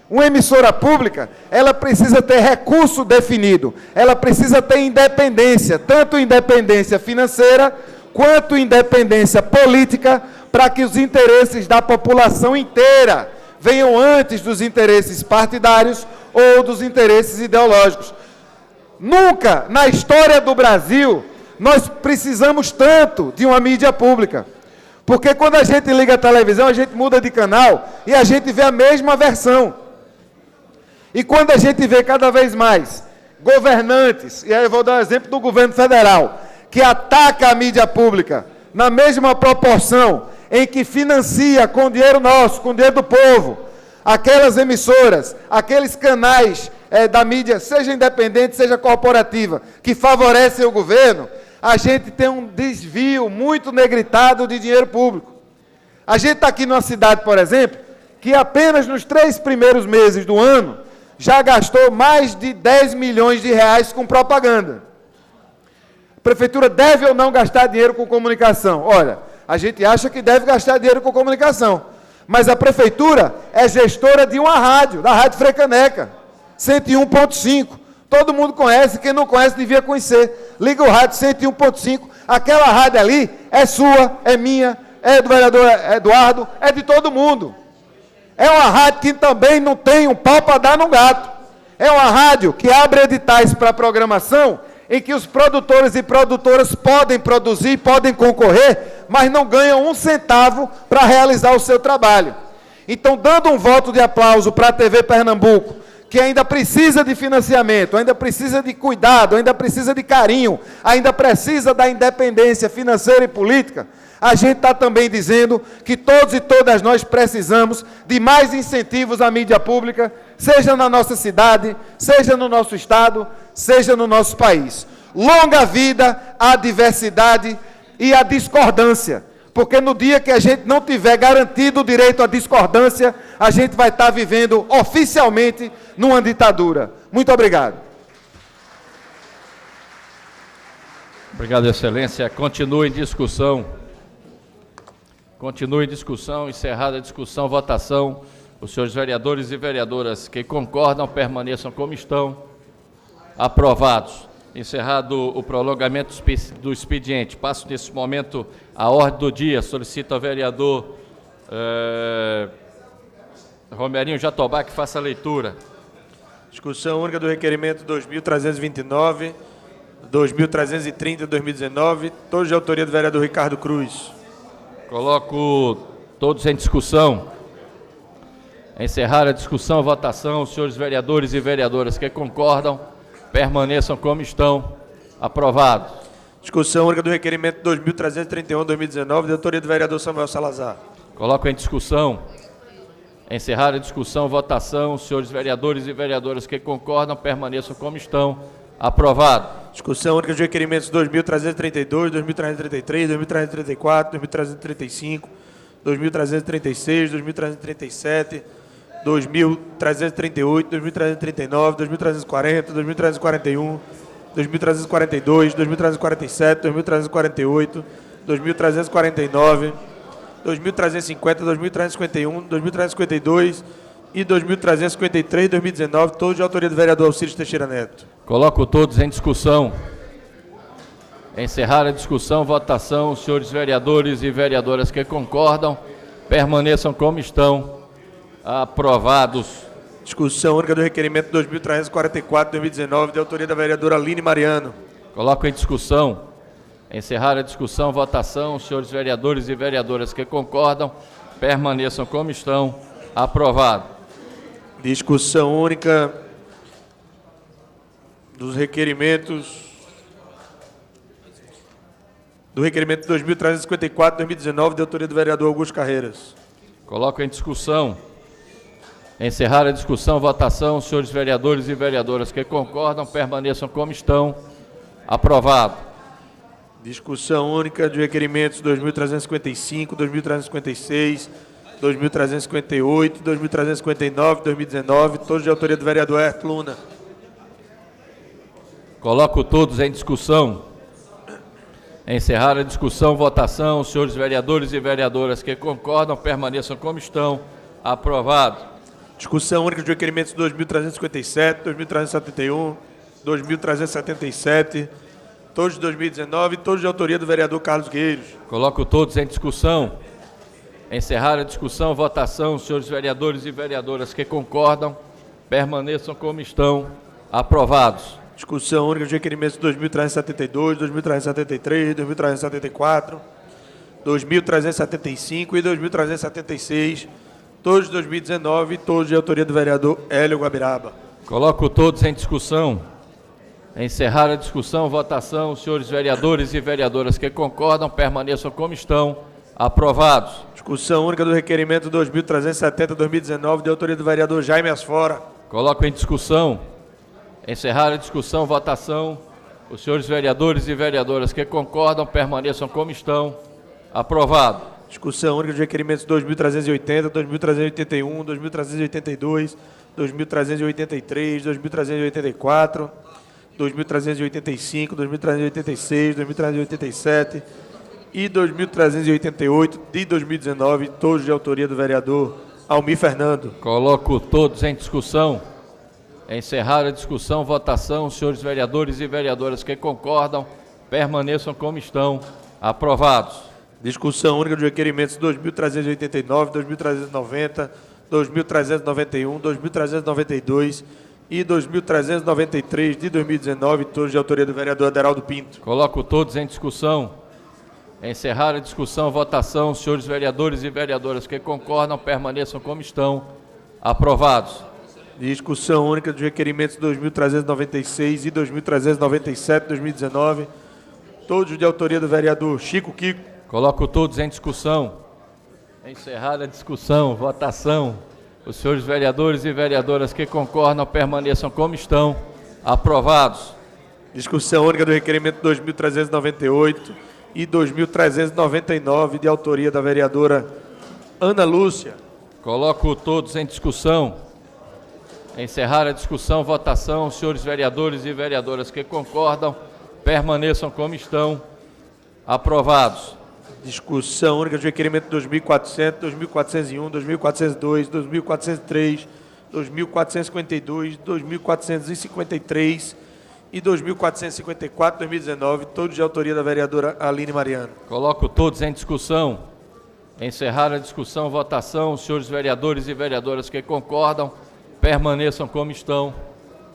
Uma emissora pública, ela precisa ter recurso definido, ela precisa ter independência, tanto independência financeira, quanto independência política, para que os interesses da população inteira venham antes dos interesses partidários ou dos interesses ideológicos. Nunca na história do Brasil nós precisamos tanto de uma mídia pública. Porque quando a gente liga a televisão, a gente muda de canal e a gente vê a mesma versão. E quando a gente vê cada vez mais governantes, e aí eu vou dar um exemplo do governo federal, que ataca a mídia pública na mesma proporção em que financia com dinheiro nosso, com dinheiro do povo, aquelas emissoras, aqueles canais da mídia, seja independente, seja corporativa, que favorecem o governo, a gente tem um desvio muito negritado de dinheiro público. A gente está aqui numa cidade, por exemplo, que apenas nos 3 primeiros meses do ano já gastou mais de 10 milhões de reais com propaganda. A prefeitura deve ou não gastar dinheiro com comunicação? Olha, a gente acha que deve gastar dinheiro com comunicação, mas a prefeitura é gestora de uma rádio, da Rádio Frecaneca, 101.5. Todo mundo conhece, quem não conhece devia conhecer. Liga o rádio 101.5, aquela rádio ali é sua, é minha, é do vereador Eduardo, é de todo mundo. É uma rádio que também não tem um pau para dar no gato. É uma rádio que abre editais para programação em que os produtores e produtoras podem produzir, podem concorrer, mas não ganham um centavo para realizar o seu trabalho. Então, dando um voto de aplauso para a TV Pernambuco, que ainda precisa de financiamento, ainda precisa de cuidado, ainda precisa de carinho, ainda precisa da independência financeira e política, a gente está também dizendo que todos e todas nós precisamos de mais incentivos à mídia pública, seja na nossa cidade, seja no nosso estado, seja no nosso país. Longa vida à diversidade e à discordância, porque no dia que a gente não tiver garantido o direito à discordância, a gente vai estar vivendo oficialmente numa ditadura. Muito obrigado. Obrigado, Excelência. Continua em discussão. Continua em discussão. Encerrada a discussão, votação. Os senhores vereadores e vereadoras que concordam permaneçam como estão. Aprovados. Encerrado o prolongamento do expediente. Passo nesse momento a ordem do dia. Solicito ao vereador Romerinho Jatobá que faça a leitura. Discussão única do requerimento 2.329, 2.330 de 2019, todos de autoria do vereador Ricardo Cruz. Coloco todos em discussão. Encerrar a discussão, votação. Os senhores vereadores e vereadoras que concordam, permaneçam como estão. Aprovado. Discussão única do requerimento 2.331 de 2019, de autoria do vereador Samuel Salazar. Coloco em discussão. Encerrar a discussão, votação. Os senhores vereadores e vereadoras que concordam, permaneçam como estão. Aprovado. Discussão única dos requerimentos 2.332, 2.333, 2.334, 2.335, 2.336, 2.337, 2.338, 2.339, 2.340, 2.341, 2.342, 2.347, 2.348, 2.349, 2.350, 2.351, 2.352 e 2.353, 2019, todos de autoria do vereador Alcides Teixeira Neto. Coloco todos em discussão. Encerrar a discussão, votação. Os senhores vereadores e vereadoras que concordam, permaneçam como estão. Aprovados. Discussão única do requerimento 2.344, 2019, de autoria da vereadora Aline Mariano. Coloco em discussão. Encerrar a discussão, votação. Os senhores vereadores e vereadoras que concordam, permaneçam como estão. Aprovado. Discussão única dos requerimentos do requerimento 2.354, 2019, de autoria do vereador Augusto Carreiras. Coloco em discussão. Encerrar a discussão, votação. Os senhores vereadores e vereadoras que concordam, permaneçam como estão. Aprovado. Discussão única de requerimentos 2.355, 2.356, 2.358, 2.359, 2019, todos de autoria do vereador Herto Luna. Coloco todos em discussão. Encerrar a discussão, votação. Os senhores vereadores e vereadoras que concordam, permaneçam como estão. Aprovado. Discussão única de requerimentos 2.357, 2.371, 2.377, todos de 2019, todos de autoria do vereador Carlos Gueiros. Coloco todos em discussão. Encerrar a discussão, votação. Os senhores vereadores e vereadoras que concordam, permaneçam como estão. Aprovados. Discussão única de requerimentos 2.372, 2.373, 2.374, 2.375 e 2.376, todos de 2019, todos de autoria do vereador Hélio Guabiraba. Coloco todos em discussão. Encerrar a discussão, votação. Os senhores vereadores e vereadoras que concordam, permaneçam como estão. Aprovados. Discussão única do requerimento 2.370, 2019, de autoria do vereador Jaime Asfora. Coloco em discussão. Encerrar a discussão, votação. Os senhores vereadores e vereadoras que concordam, permaneçam como estão. Aprovado. Discussão única de requerimentos 2.380, 2.381, 2.382, 2.383, 2.384, 2.385, 2.386, 2.387 e 2.388 de 2019, todos de autoria do vereador Almir Fernando. Coloco todos em discussão. Encerrar a discussão, votação. Os senhores vereadores e vereadoras que concordam, permaneçam como estão. Aprovados. Discussão única dos requerimentos 2.389, 2.390, 2.391, 2.392 e 2.393 de 2019, todos de autoria do vereador Aderaldo Pinto. Coloco todos em discussão. Encerrar a discussão, votação. Os senhores vereadores e vereadoras que concordam permaneçam como estão. Aprovados. Discussão única dos requerimentos 2.396 e 2.397 de 2019, todos de autoria do vereador Chico Kiko. Coloco todos em discussão. Encerrada a discussão, votação. Os senhores vereadores e vereadoras que concordam permaneçam como estão. Aprovados. Discussão única do requerimento 2.398 e 2.399, de autoria da vereadora Ana Lúcia. Coloco todos em discussão. Encerrar a discussão, votação. Os senhores vereadores e vereadoras que concordam permaneçam como estão. Aprovados. Discussão única do requerimento 2.400, 2.401, 2.402, 2.403, 2.452, 2.453 e 2.454 de 2019, todos de autoria da vereadora Aline Mariano. Coloco todos em discussão. Encerrar a discussão, votação. Os senhores vereadores e vereadoras que concordam permaneçam como estão.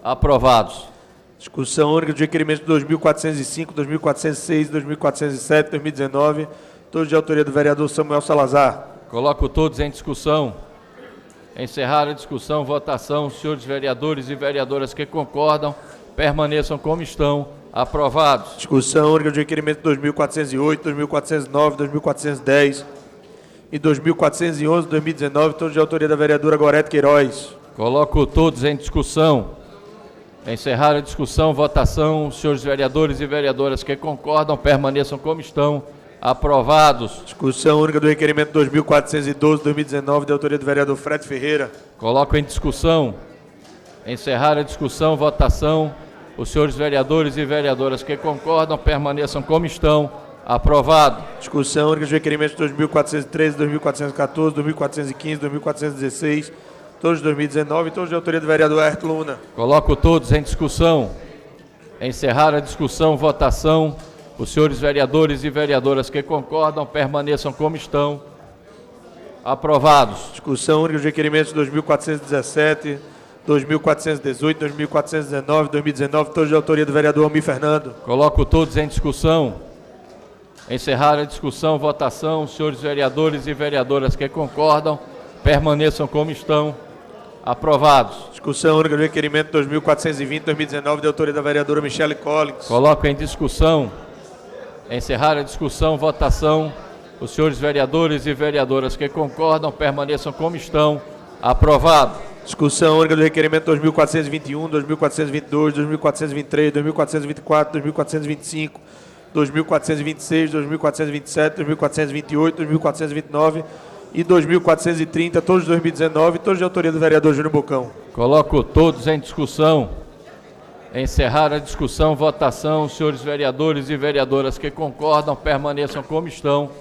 Aprovados. Discussão única dos requerimentos 2.405, 2.406, 2.407, 2019, todos de autoria do vereador Samuel Salazar. Coloco todos em discussão. Encerrar a discussão, votação. Os senhores vereadores e vereadoras que concordam permaneçam como estão. Aprovados. Discussão única dos requerimentos 2.408, 2.409, 2.410 e 2.411, 2019, todos de autoria da vereadora Gorete Queiroz. Coloco todos em discussão. Encerrar a discussão, votação. Os senhores vereadores e vereadoras que concordam permaneçam como estão. Aprovados. Discussão única do requerimento 2.412, 2019, de autoria do vereador Fred Ferreira. Coloco em discussão. Encerrar a discussão, votação. Os senhores vereadores e vereadoras que concordam permaneçam como estão. Aprovado. Discussão única dos requerimentos 2.413, 2.414, 2.415, 2.416, todos de 2019, todos de autoria do vereador Herto Luna. Coloco todos em discussão. Encerrar a discussão, votação. Os senhores vereadores e vereadoras que concordam permaneçam como estão. Aprovados. Discussão única dos requerimentos 2.417, 2.418, 2.419, 2019, todos de autoria do vereador Almir Fernando. Coloco todos em discussão. Encerrar a discussão, votação. Os senhores vereadores e vereadoras que concordam permaneçam como estão. Aprovados. Discussão única do requerimento 2.420, 2019, de autoria da vereadora Michele Collins. Coloco em discussão. Encerrar a discussão, votação. Os senhores vereadores e vereadoras que concordam permaneçam como estão. Aprovado. Discussão única do requerimento 2.421, 2.422, 2.423, 2.424, 2.425, 2.426, 2.427, 2.428, 2.429 e 2.430, todos de 2019, todos de autoria do vereador Júnior Bocão. Coloco todos em discussão. Encerrar a discussão, votação. Os senhores vereadores e vereadoras que concordam permaneçam como estão.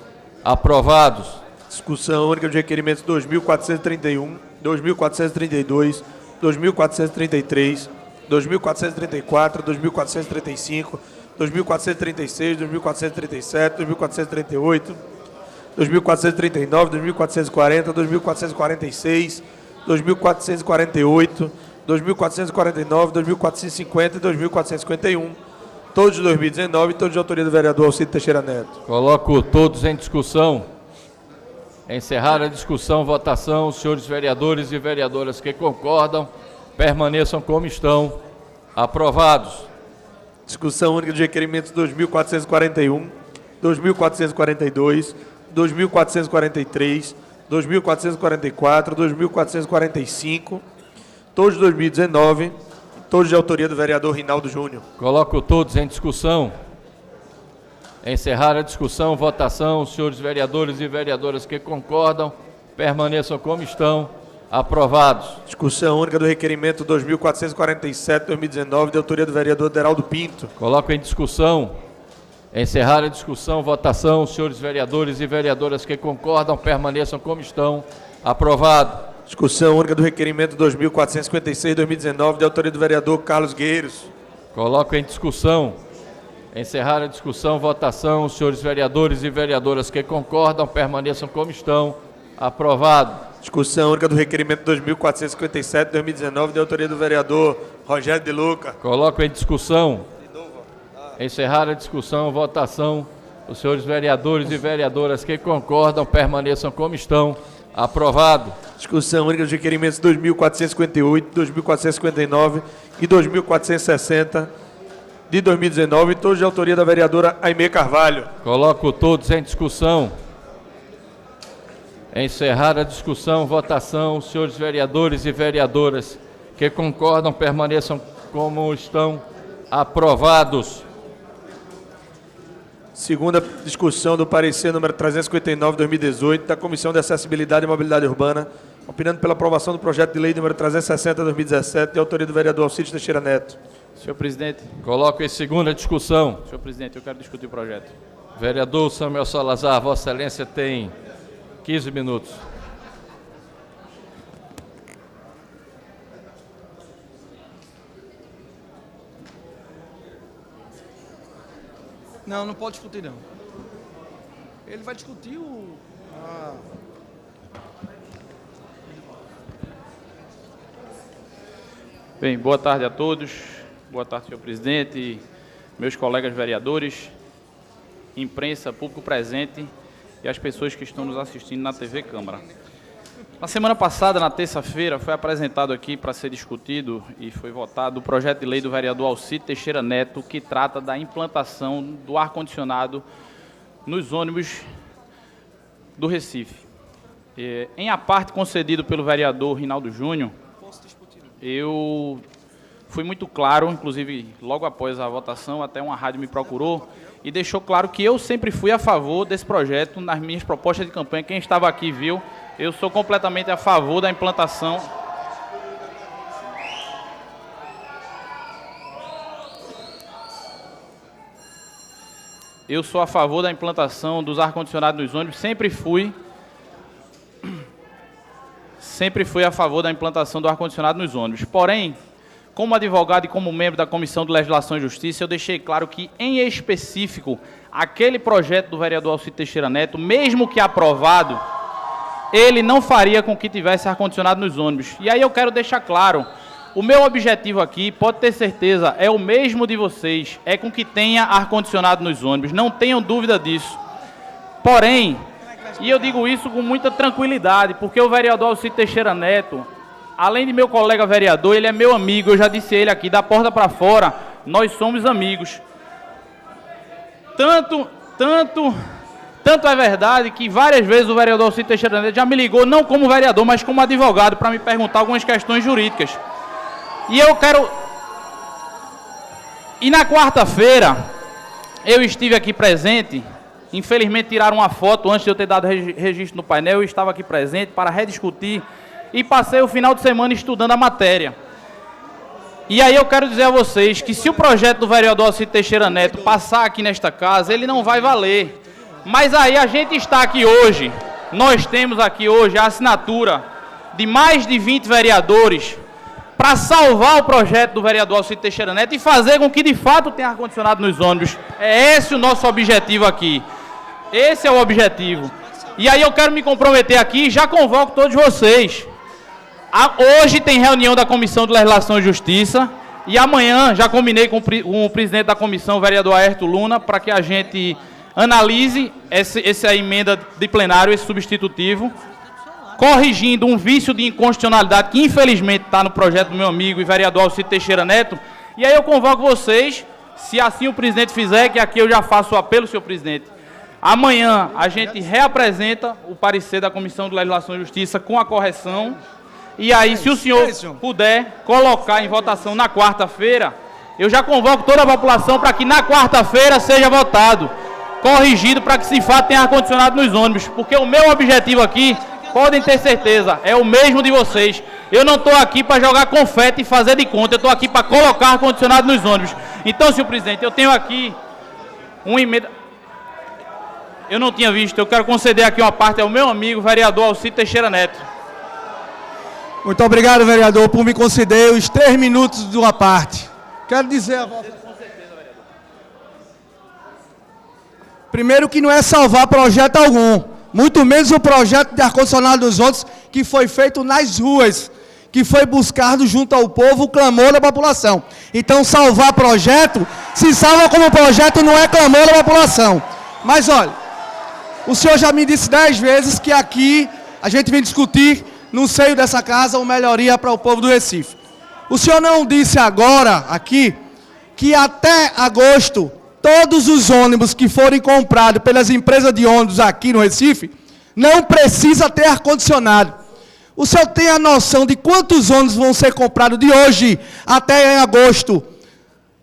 Aprovados. Discussão única dos requerimentos 2.431, 2.432, 2.433, 2.434, 2.435, 2.436, 2.437, 2.438, 2.439, 2.440, 2.446, 2.448, 2.449, 2.450 e 2.451, todos de 2019, todos de autoria do vereador Alcides Teixeira Neto. Coloco todos em discussão. Encerrar a discussão, votação. Os senhores vereadores e vereadoras que concordam permaneçam como estão. Aprovados. Discussão única de requerimentos 2.441, 2.442, 2.443, 2.444, 2.445, todos de 2019, todos de autoria do vereador Rinaldo Júnior. Coloco todos em discussão. Encerrar a discussão, votação. Os senhores vereadores e vereadoras que concordam permaneçam como estão. Aprovados. Discussão única do requerimento 2.447/2019, de autoria do vereador Aderaldo Pinto. Coloco em discussão. Encerrar a discussão, votação. Os senhores vereadores e vereadoras que concordam permaneçam como estão. Aprovado. Discussão única do requerimento 2.456/2019, de autoria do vereador Carlos Gueiros. Coloco em discussão. Encerrada a discussão, votação. Os senhores vereadores e vereadoras que concordam permaneçam como estão. Aprovado. Discussão única do requerimento 2457/2019, de autoria do vereador Rogério de Luca. Coloco em discussão. Encerrada a discussão, votação. Os senhores vereadores e vereadoras que concordam permaneçam como estão. Aprovado. Discussão única dos requerimentos 2458, 2459 e 2460 de 2019, todos de autoria da vereadora Aimee Carvalho. Coloco todos em discussão. Encerrada a discussão, votação. Os senhores vereadores e vereadoras que concordam permaneçam como estão. Aprovados. Segunda discussão do parecer número 359/2018 da Comissão de Acessibilidade e Mobilidade Urbana, opinando pela aprovação do projeto de lei número 360/2017, de autoria do vereador Alcides Teixeira Neto. Senhor presidente. Coloco em segunda discussão. Senhor presidente, eu quero discutir o projeto. Vereador Samuel Salazar, Vossa Excelência tem 15 minutos. Não, não pode discutir, não. Ele vai discutir o... Bem, boa tarde a todos. Boa tarde, senhor presidente, meus colegas vereadores, imprensa, público presente e as pessoas que estão nos assistindo na TV Câmara. Na semana passada, na terça-feira, foi apresentado aqui para ser discutido e foi votado o projeto de lei do vereador Alcides Teixeira Neto, que trata da implantação do ar-condicionado nos ônibus do Recife. Em a parte concedido pelo vereador Rinaldo Júnior, eu fui muito claro, inclusive logo após a votação, até uma rádio me procurou e deixou claro que eu sempre fui a favor desse projeto nas minhas propostas de campanha. Quem estava aqui viu, eu sou completamente a favor da implantação. Eu sou a favor da implantação dos ar-condicionados nos ônibus, sempre fui a favor da implantação do ar-condicionado nos ônibus. Porém, como advogado e como membro da Comissão de Legislação e Justiça, eu deixei claro que, em específico, aquele projeto do vereador Alcides Teixeira Neto, mesmo que aprovado, ele não faria com que tivesse ar-condicionado nos ônibus. E aí eu quero deixar claro, o meu objetivo aqui, pode ter certeza, é o mesmo de vocês, é com que tenha ar-condicionado nos ônibus, não tenham dúvida disso. Porém, e eu digo isso com muita tranquilidade, porque o vereador Alcides Teixeira Neto, além de meu colega vereador, ele é meu amigo, eu já disse a ele aqui, da porta para fora, nós somos amigos. Tanto é verdade que várias vezes o vereador Alcides Teixeira Neto já me ligou, não como vereador, mas como advogado, para me perguntar algumas questões jurídicas. E eu quero... E na quarta-feira, eu estive aqui presente, infelizmente tiraram uma foto antes de eu ter dado registro no painel, eu estava aqui presente para rediscutir e passei o final de semana estudando a matéria. E aí eu quero dizer a vocês que se o projeto do vereador Alcides Teixeira Neto passar aqui nesta casa, ele não vai valer. Mas aí a gente está aqui hoje, nós temos aqui hoje a assinatura de mais de 20 vereadores para salvar o projeto do vereador Alcides Teixeira Neto e fazer com que de fato tenha ar-condicionado nos ônibus. É esse o nosso objetivo aqui. Esse é o objetivo. E aí eu quero me comprometer aqui e já convoco todos vocês. Hoje tem reunião da Comissão de Legislação e Justiça e amanhã já combinei com o presidente da comissão, o vereador Aerto Luna, para que a gente analise essa emenda de plenário, esse substitutivo, corrigindo um vício de inconstitucionalidade que infelizmente está no projeto do meu amigo e vereador Alcides Teixeira Neto. E aí eu convoco vocês, se assim o presidente fizer, que aqui eu já faço o apelo, senhor presidente. Amanhã a gente reapresenta o parecer da Comissão de Legislação e Justiça com a correção. E aí, se o senhor puder colocar em votação na quarta-feira, eu já convoco toda a população para que na quarta-feira seja votado, corrigido, para que se fato tenha ar-condicionado nos ônibus. Porque o meu objetivo aqui, podem ter certeza, é o mesmo de vocês. Eu não estou aqui para jogar confete e fazer de conta, eu estou aqui para colocar ar-condicionado nos ônibus. Então, senhor presidente, eu tenho aqui uma emenda... Eu não tinha visto, eu quero conceder aqui uma parte ao meu amigo, vereador Alcides Teixeira Neto. Muito obrigado, vereador, por me conceder os 3 minutos de uma parte. Quero dizer a vossa... Primeiro que não é salvar projeto algum, muito menos o projeto de ar-condicionado dos ônibus que foi feito nas ruas, que foi buscado junto ao povo o clamor da população. Então, salvar projeto, se salva como projeto, não é clamor da população. Mas, olha, o senhor já me disse 10 vezes que aqui a gente vem discutir, no seio dessa casa, uma melhoria para o povo do Recife. O senhor não disse agora, aqui, que até agosto, todos os ônibus que forem comprados pelas empresas de ônibus aqui no Recife, não precisa ter ar-condicionado. O senhor tem a noção de quantos ônibus vão ser comprados de hoje até em agosto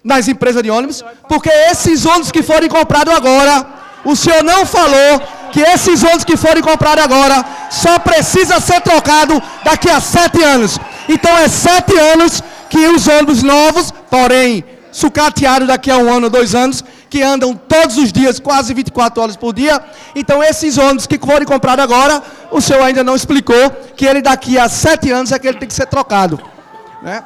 nas empresas de ônibus? Porque esses ônibus que forem comprados agora, o senhor não falou que esses ônibus que forem comprados agora só precisa ser trocado daqui a 7 anos. Então é 7 anos que os ônibus novos, porém sucateados daqui a 1 ano, 2 anos, que andam todos os dias, quase 24 horas por dia. Então esses ônibus que forem comprados agora, o senhor ainda não explicou que ele daqui a 7 anos é que ele tem que ser trocado, né?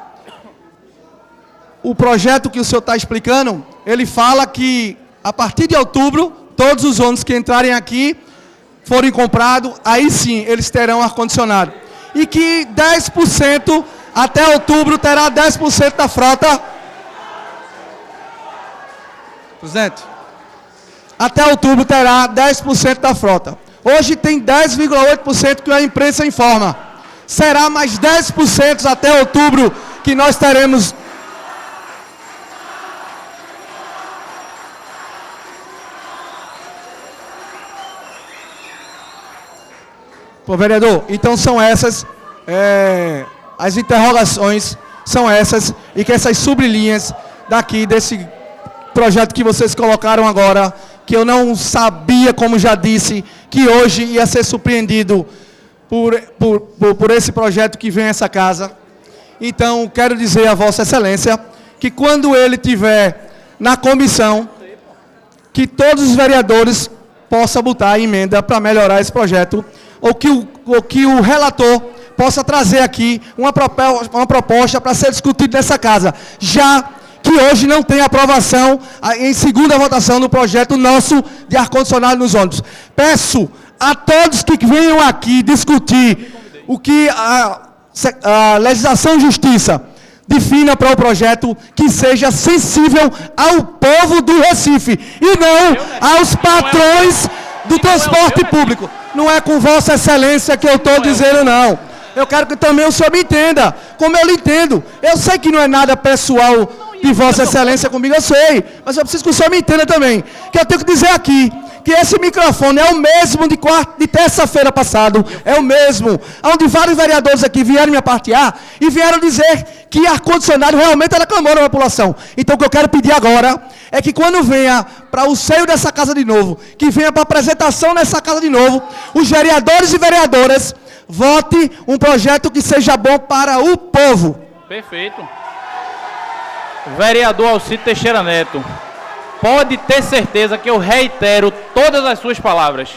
O projeto que o senhor está explicando, ele fala que a partir de outubro, todos os ônibus que entrarem aqui, forem comprados, aí sim eles terão ar-condicionado. E que 10%, até outubro, terá 10% da frota. Presidente, até outubro terá 10% da frota. Hoje tem 10,8% que a imprensa informa. Será mais 10% até outubro que nós teremos. Pô, vereador, então são essas, as interrogações são essas, e que essas sublinhas daqui desse projeto que vocês colocaram agora, que eu não sabia, como já disse, que hoje ia ser surpreendido por esse projeto que vem a essa casa. Então, quero dizer a Vossa Excelência que quando ele estiver na comissão, que todos os vereadores possam botar a emenda para melhorar esse projeto, ou que o relator possa trazer aqui uma proposta para ser discutida nessa casa, já que hoje não tem aprovação em segunda votação no projeto nosso de ar-condicionado nos ônibus. Peço a todos que venham aqui discutir o que a legislação e justiça defina para o projeto, que seja sensível ao povo do Recife e não aos patrões do transporte público. Não é com Vossa Excelência que eu estou dizendo, não. Eu quero que também o senhor me entenda, como eu lhe entendo. Eu sei que não é nada pessoal de Vossa Excelência comigo, eu sei, mas eu preciso que o senhor me entenda também, que eu tenho que dizer aqui, que esse microfone é o mesmo de terça-feira passado, é o mesmo, onde vários vereadores aqui vieram me apartear e vieram dizer que ar-condicionado realmente era clamor da população. Então o que eu quero pedir agora é que quando venha para o seio dessa casa de novo, que venha para a apresentação nessa casa de novo, os vereadores e vereadoras votem um projeto que seja bom para o povo. Perfeito. Vereador Alcide Teixeira Neto, pode ter certeza que eu reitero todas as suas palavras.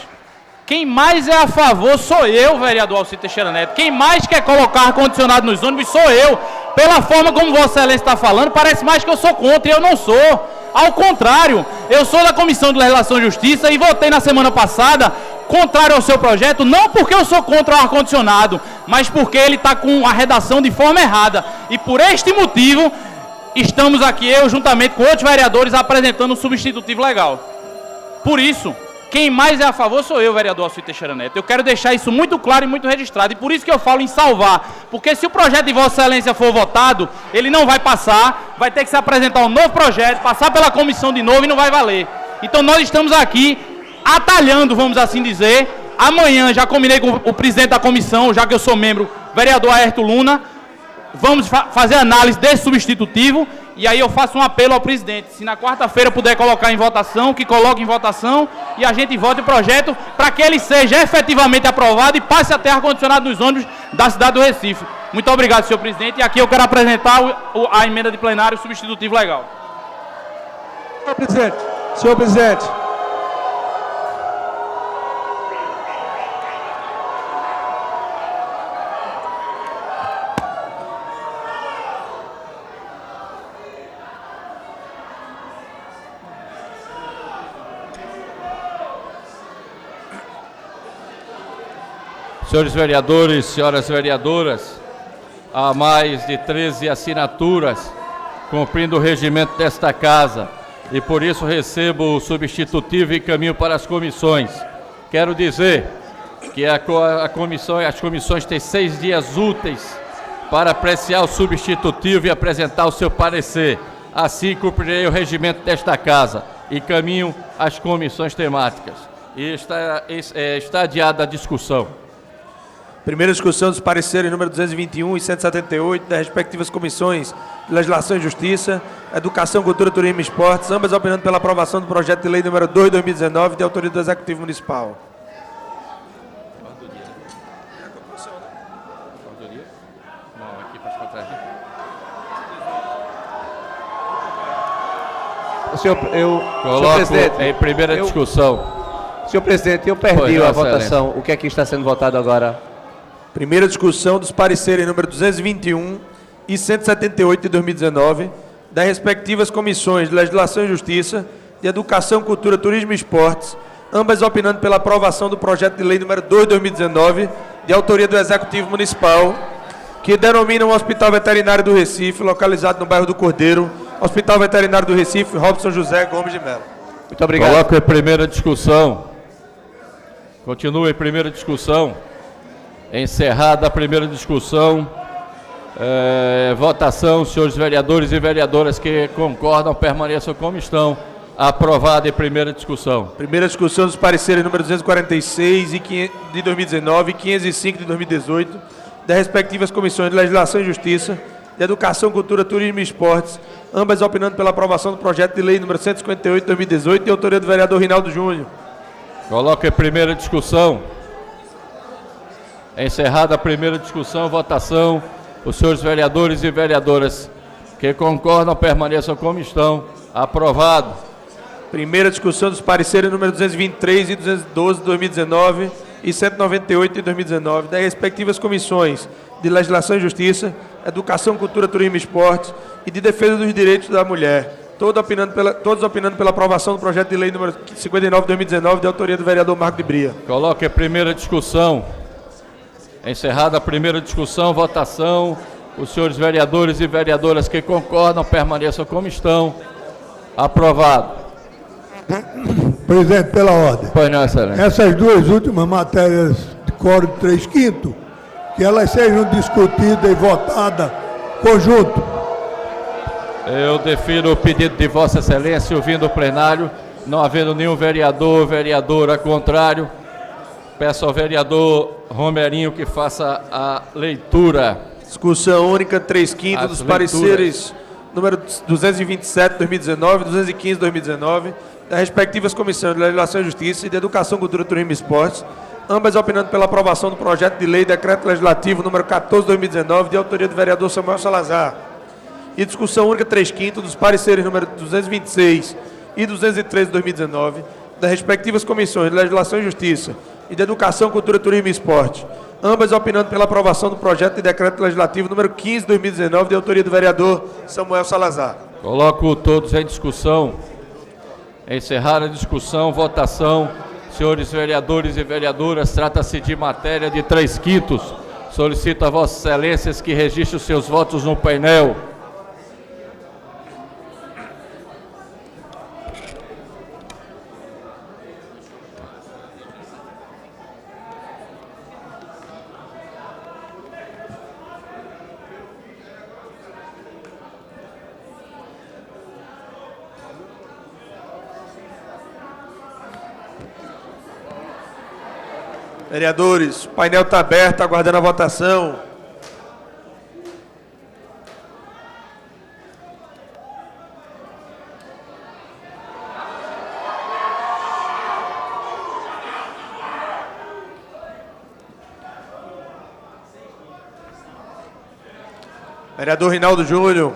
Quem mais é a favor sou eu, vereador Alcide Teixeira Neto. Quem mais quer colocar ar-condicionado nos ônibus sou eu. Pela forma como Vossa Excelência está falando, parece mais que eu sou contra, e eu não sou. Ao contrário, eu sou da Comissão de Legislação e Justiça e votei na semana passada contrário ao seu projeto, não porque eu sou contra o ar-condicionado, mas porque ele está com a redação de forma errada. E por este motivo, estamos aqui, eu juntamente com outros vereadores, apresentando um substitutivo legal. Por isso, quem mais é a favor sou eu, vereador Alcide Teixeira Neto. Eu quero deixar isso muito claro e muito registrado. E por isso que eu falo em salvar. Porque se o projeto de Vossa Excelência for votado, ele não vai passar, vai ter que se apresentar um novo projeto, passar pela comissão de novo e não vai valer. Então nós estamos aqui atalhando, vamos assim dizer. Amanhã já combinei com o presidente da comissão, já que eu sou membro, vereador Aerto Luna. Vamos fazer análise desse substitutivo e aí eu faço um apelo ao presidente. Se na quarta-feira puder colocar em votação, que coloque em votação e a gente vote o projeto para que ele seja efetivamente aprovado e passe a ter ar-condicionado nos ônibus da cidade do Recife. Muito obrigado, senhor presidente. E aqui eu quero apresentar a emenda de plenário substitutivo legal. Senhor presidente. Senhores vereadores, senhoras vereadoras, há mais de 13 assinaturas cumprindo o regimento desta casa e por isso recebo o substitutivo e caminho para as comissões. Quero dizer que as comissões têm 6 dias úteis para apreciar o substitutivo e apresentar o seu parecer. Assim cumprirei o regimento desta casa e caminho às comissões temáticas. E está adiada a discussão. Primeira discussão dos pareceres número 221 e 178 das respectivas comissões de Legislação e Justiça, Educação, Cultura, Turismo e Esportes, ambas opinando pela aprovação do projeto de lei número 2 de 2019, de autoria do Executivo Municipal. Senhor Coloco presidente, em primeira discussão. Senhor presidente, eu perdi a votação. O que é que está sendo votado agora? Primeira discussão dos pareceres número 221 e 178 de 2019, das respectivas comissões de Legislação e Justiça, de Educação, Cultura, Turismo e Esportes, ambas opinando pela aprovação do projeto de lei número 2 de 2019, de autoria do Executivo Municipal, que denomina o Hospital Veterinário do Recife, localizado no bairro do Cordeiro, Hospital Veterinário do Recife, Robson José Gomes de Mello. Muito obrigado. Coloco em primeira discussão. Continua em primeira discussão. Encerrada a primeira discussão. Votação, senhores vereadores e vereadoras que concordam, permaneçam como estão. Aprovada em primeira discussão. Primeira discussão dos pareceres número 246 de 2019 e 505 de 2018, das respectivas comissões de Legislação e Justiça, de Educação, Cultura, Turismo e Esportes, ambas opinando pela aprovação do projeto de lei número 158 de 2018, de autoria do vereador Rinaldo Júnior. Coloco em primeira discussão. Encerrada a primeira discussão, votação, os senhores vereadores e vereadoras que concordam, permaneçam como estão. Aprovado. Primeira discussão dos pareceres número 223 e 212 de 2019 e 198 de 2019, das respectivas comissões de Legislação e Justiça, Educação, Cultura, Turismo e Esportes e de Defesa dos Direitos da Mulher, todos opinando pela aprovação do projeto de lei número 59 de 2019, de autoria do vereador Marco de Bria. Coloque a primeira discussão. Encerrada a primeira discussão, votação, os senhores vereadores e vereadoras que concordam, permaneçam como estão. Aprovado. Presidente, pela ordem. Pois não, excelência. Essas duas últimas matérias de quórum de 3/5, que elas sejam discutidas e votadas conjunto. Eu defiro o pedido de Vossa Excelência, ouvindo o plenário, não havendo nenhum vereador ou vereadora contrário, peço ao vereador Romerinho que faça a leitura. Discussão única 3/5 dos pareceres número 227 de 2019, 215 de 2019, das respectivas comissões de Legislação e Justiça e de Educação, Cultura, Turismo e Esportes, ambas opinando pela aprovação do projeto de lei decreto legislativo número 14 de 2019, de autoria do vereador Samuel Salazar. E discussão única 3/5 dos pareceres número 226 e 213 de 2019, das respectivas comissões de Legislação e Justiça e de Educação, Cultura, Turismo e Esporte, ambas opinando pela aprovação do projeto de decreto legislativo número 15 de 2019, de autoria do vereador Samuel Salazar. Coloco todos em discussão. Encerrada a discussão, votação. Senhores vereadores e vereadoras, trata-se de matéria de 3/5. Solicito a Vossas Excelências que registrem os seus votos no painel. Vereadores, o painel está aberto, aguardando a votação. Vereador Rinaldo Júnior.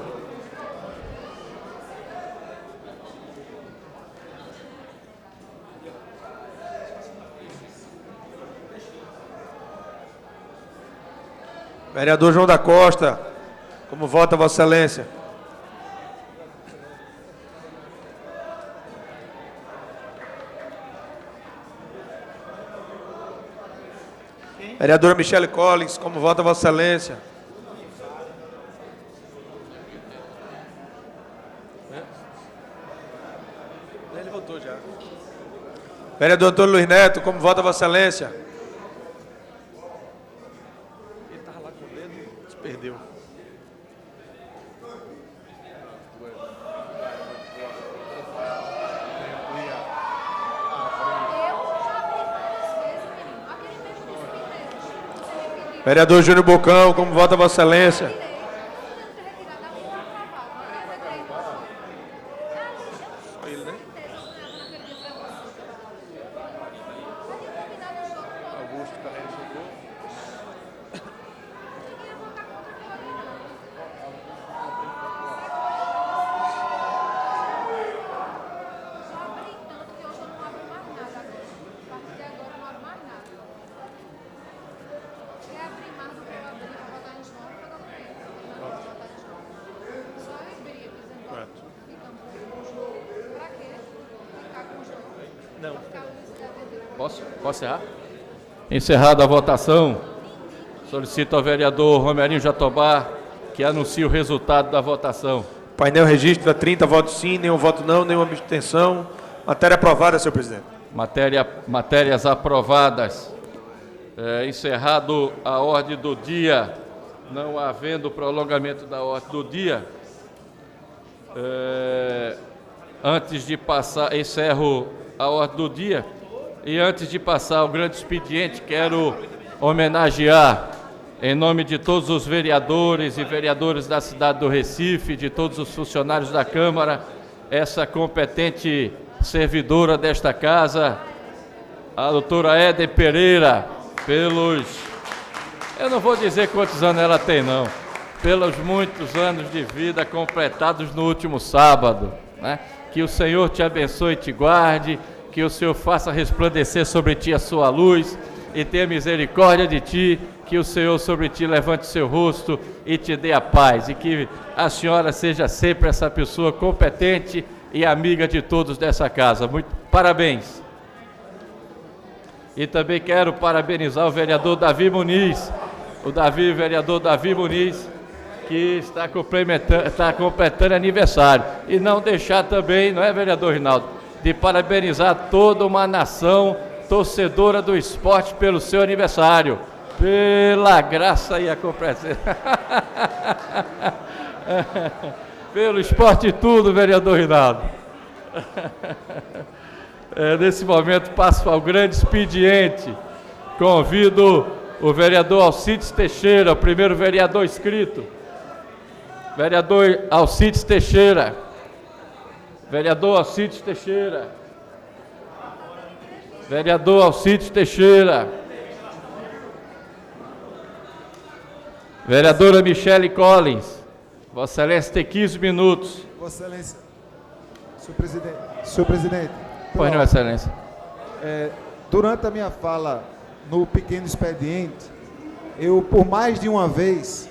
Vereador João da Costa, como vota Vossa Excelência? Quem? Vereadora Michele Collins, como vota Vossa Excelência? Ele votou já. Vereador Antônio Luiz Neto, como vota Vossa Excelência? Ele estava lá com o dedo, se perdeu. Vereador Júnior Bocão, como vota Vossa Excelência? Posso encerrar? Encerrada a votação, solicito ao vereador Romerinho Jatobá que anuncie o resultado da votação. Painel registra 30 votos sim, nenhum voto não, nenhuma abstenção. Matéria aprovada, senhor presidente. Matérias aprovadas. Encerrado a ordem do dia, não havendo prolongamento da ordem do dia, antes de passar, encerro a ordem do dia. E antes de passar ao grande expediente, quero homenagear, em nome de todos os vereadores e vereadoras da cidade do Recife, de todos os funcionários da Câmara, essa competente servidora desta casa, a doutora Éder Pereira, eu não vou dizer quantos anos ela tem, não, pelos muitos anos de vida completados no último sábado, né? Que o Senhor te abençoe e te guarde, que o Senhor faça resplandecer sobre ti a sua luz e tenha misericórdia de ti, que o Senhor sobre ti levante seu rosto e te dê a paz, e que a senhora seja sempre essa pessoa competente e amiga de todos dessa casa. Muito parabéns. E também quero parabenizar o vereador Davi Muniz, vereador Davi Muniz, que está completando aniversário. E não deixar também, não é, vereador Rinaldo, de parabenizar toda uma nação torcedora do esporte pelo seu aniversário. Pela graça e a compreensão. Pelo esporte e tudo, vereador Rinaldo. Nesse momento passo ao grande expediente. Convido o vereador Alcides Teixeira, o primeiro vereador inscrito. Vereador Alcides Teixeira. Vereador Alcides Teixeira. Vereador Alcides Teixeira. Vereadora Michele Collins. Vossa Excelência tem 15 minutos. Vossa Excelência. Senhor presidente. Pois não, Excelência. Durante a minha fala no pequeno expediente, eu, por mais de uma vez,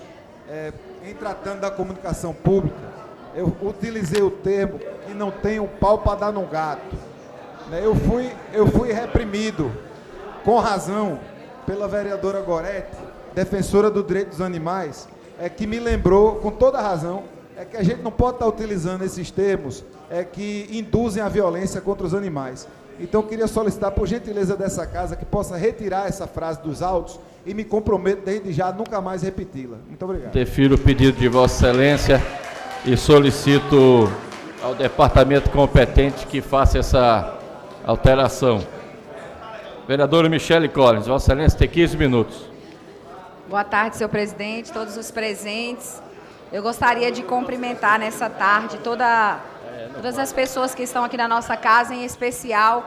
em tratando da comunicação pública, eu utilizei o termo que não tem um pau para dar no gato. Eu fui reprimido, com razão, pela vereadora Gorete, defensora do direito dos animais, que me lembrou, com toda razão, que a gente não pode estar utilizando esses termos que induzem a violência contra os animais. Então, eu queria solicitar, por gentileza dessa casa, que possa retirar essa frase dos autos e me comprometo desde já a nunca mais repeti-la. Muito obrigado. Defiro o pedido de Vossa Excelência e solicito ao departamento competente que faça essa alteração. Vereadora Michele Collins, Vossa Excelência tem 15 minutos. Boa tarde, senhor presidente, todos os presentes. Eu gostaria de cumprimentar nessa tarde todas as pessoas que estão aqui na nossa casa, em especial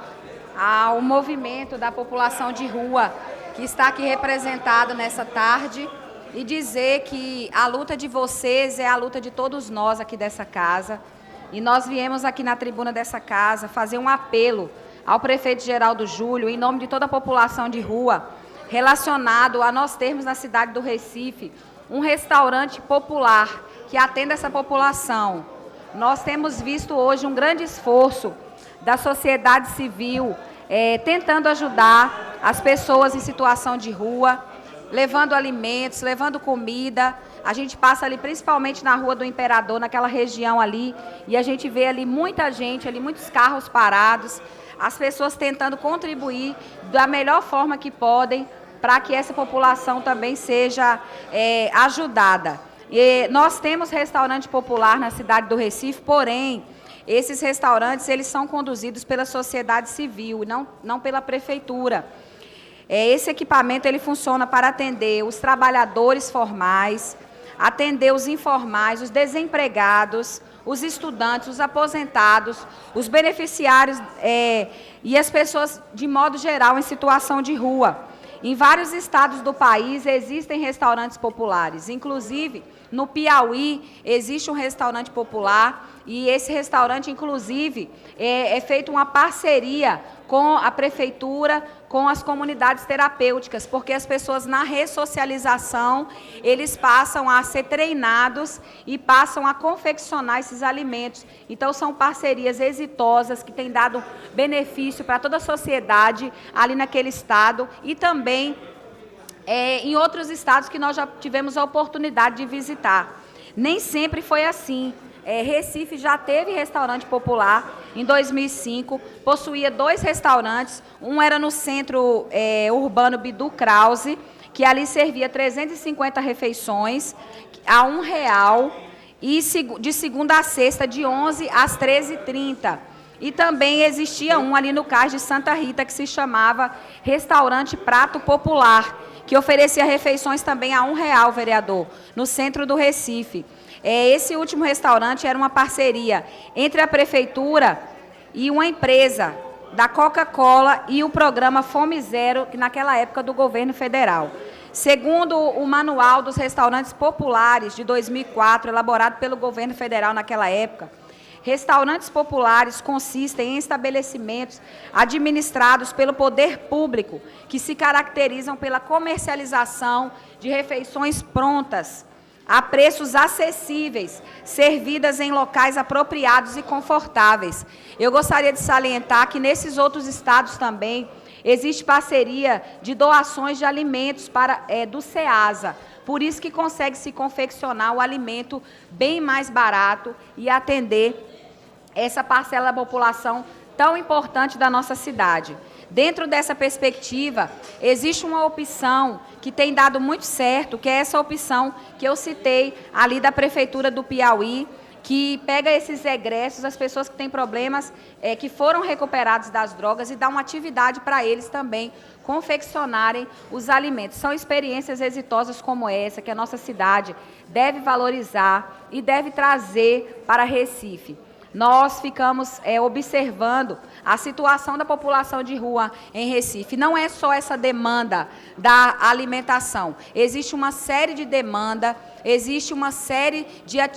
ao movimento da população de rua que está aqui representado nessa tarde, e dizer que a luta de vocês é a luta de todos nós aqui dessa casa. E nós viemos aqui na tribuna dessa casa fazer um apelo ao prefeito Geraldo Júlio, em nome de toda a população de rua, relacionado a nós termos na cidade do Recife um restaurante popular que atenda essa população. Nós temos visto hoje um grande esforço da sociedade civil tentando ajudar as pessoas em situação de rua. levando alimentos, levando comida. A gente passa ali principalmente na Rua do Imperador, naquela região ali, e a gente vê ali muita gente, ali muitos carros parados, as pessoas tentando contribuir da melhor forma que podem para que essa população também seja ajudada. E nós temos restaurante popular na cidade do Recife, porém, esses restaurantes eles são conduzidos pela sociedade civil, não pela prefeitura. Esse equipamento ele funciona para atender os trabalhadores formais, atender os informais, os desempregados, os estudantes, os aposentados, os beneficiários e as pessoas, de modo geral, em situação de rua. Em vários estados do país existem restaurantes populares, inclusive no Piauí existe um restaurante popular e esse restaurante, inclusive, é feita uma parceria com a prefeitura, com as comunidades terapêuticas, porque as pessoas na ressocialização, eles passam a ser treinados e passam a confeccionar esses alimentos. Então, são parcerias exitosas que têm dado benefício para toda a sociedade ali naquele estado e também em outros estados que nós já tivemos a oportunidade de visitar. Nem sempre foi assim. Recife já teve restaurante popular em 2005, possuía 2 restaurantes, um era no centro urbano Bidu Krause, que ali servia 350 refeições a R$1, e de segunda a sexta, de 11 às 13h30. E também existia um ali no Cais de Santa Rita, que se chamava Restaurante Prato Popular, que oferecia refeições também a R$1, vereador, no centro do Recife. Esse último restaurante era uma parceria entre a prefeitura e uma empresa da Coca-Cola e o programa Fome Zero, que naquela época do governo federal. Segundo o Manual dos Restaurantes Populares de 2004, elaborado pelo governo federal naquela época, restaurantes populares consistem em estabelecimentos administrados pelo poder público, que se caracterizam pela comercialização de refeições prontas, a preços acessíveis, servidas em locais apropriados e confortáveis. Eu gostaria de salientar que nesses outros estados também existe parceria de doações de alimentos do SEASA. Por isso que consegue se confeccionar o alimento bem mais barato e atender essa parcela da população tão importante da nossa cidade. Dentro dessa perspectiva, existe uma opção que tem dado muito certo, que é essa opção que eu citei ali da Prefeitura do Piauí, que pega esses egressos, as pessoas que têm problemas, que foram recuperados das drogas, e dá uma atividade para eles também confeccionarem os alimentos. São experiências exitosas como essa que a nossa cidade deve valorizar e deve trazer para Recife. Nós ficamos observando a situação da população de rua em Recife. Não é só essa demanda da alimentação. Existe uma série de demandas, existe uma série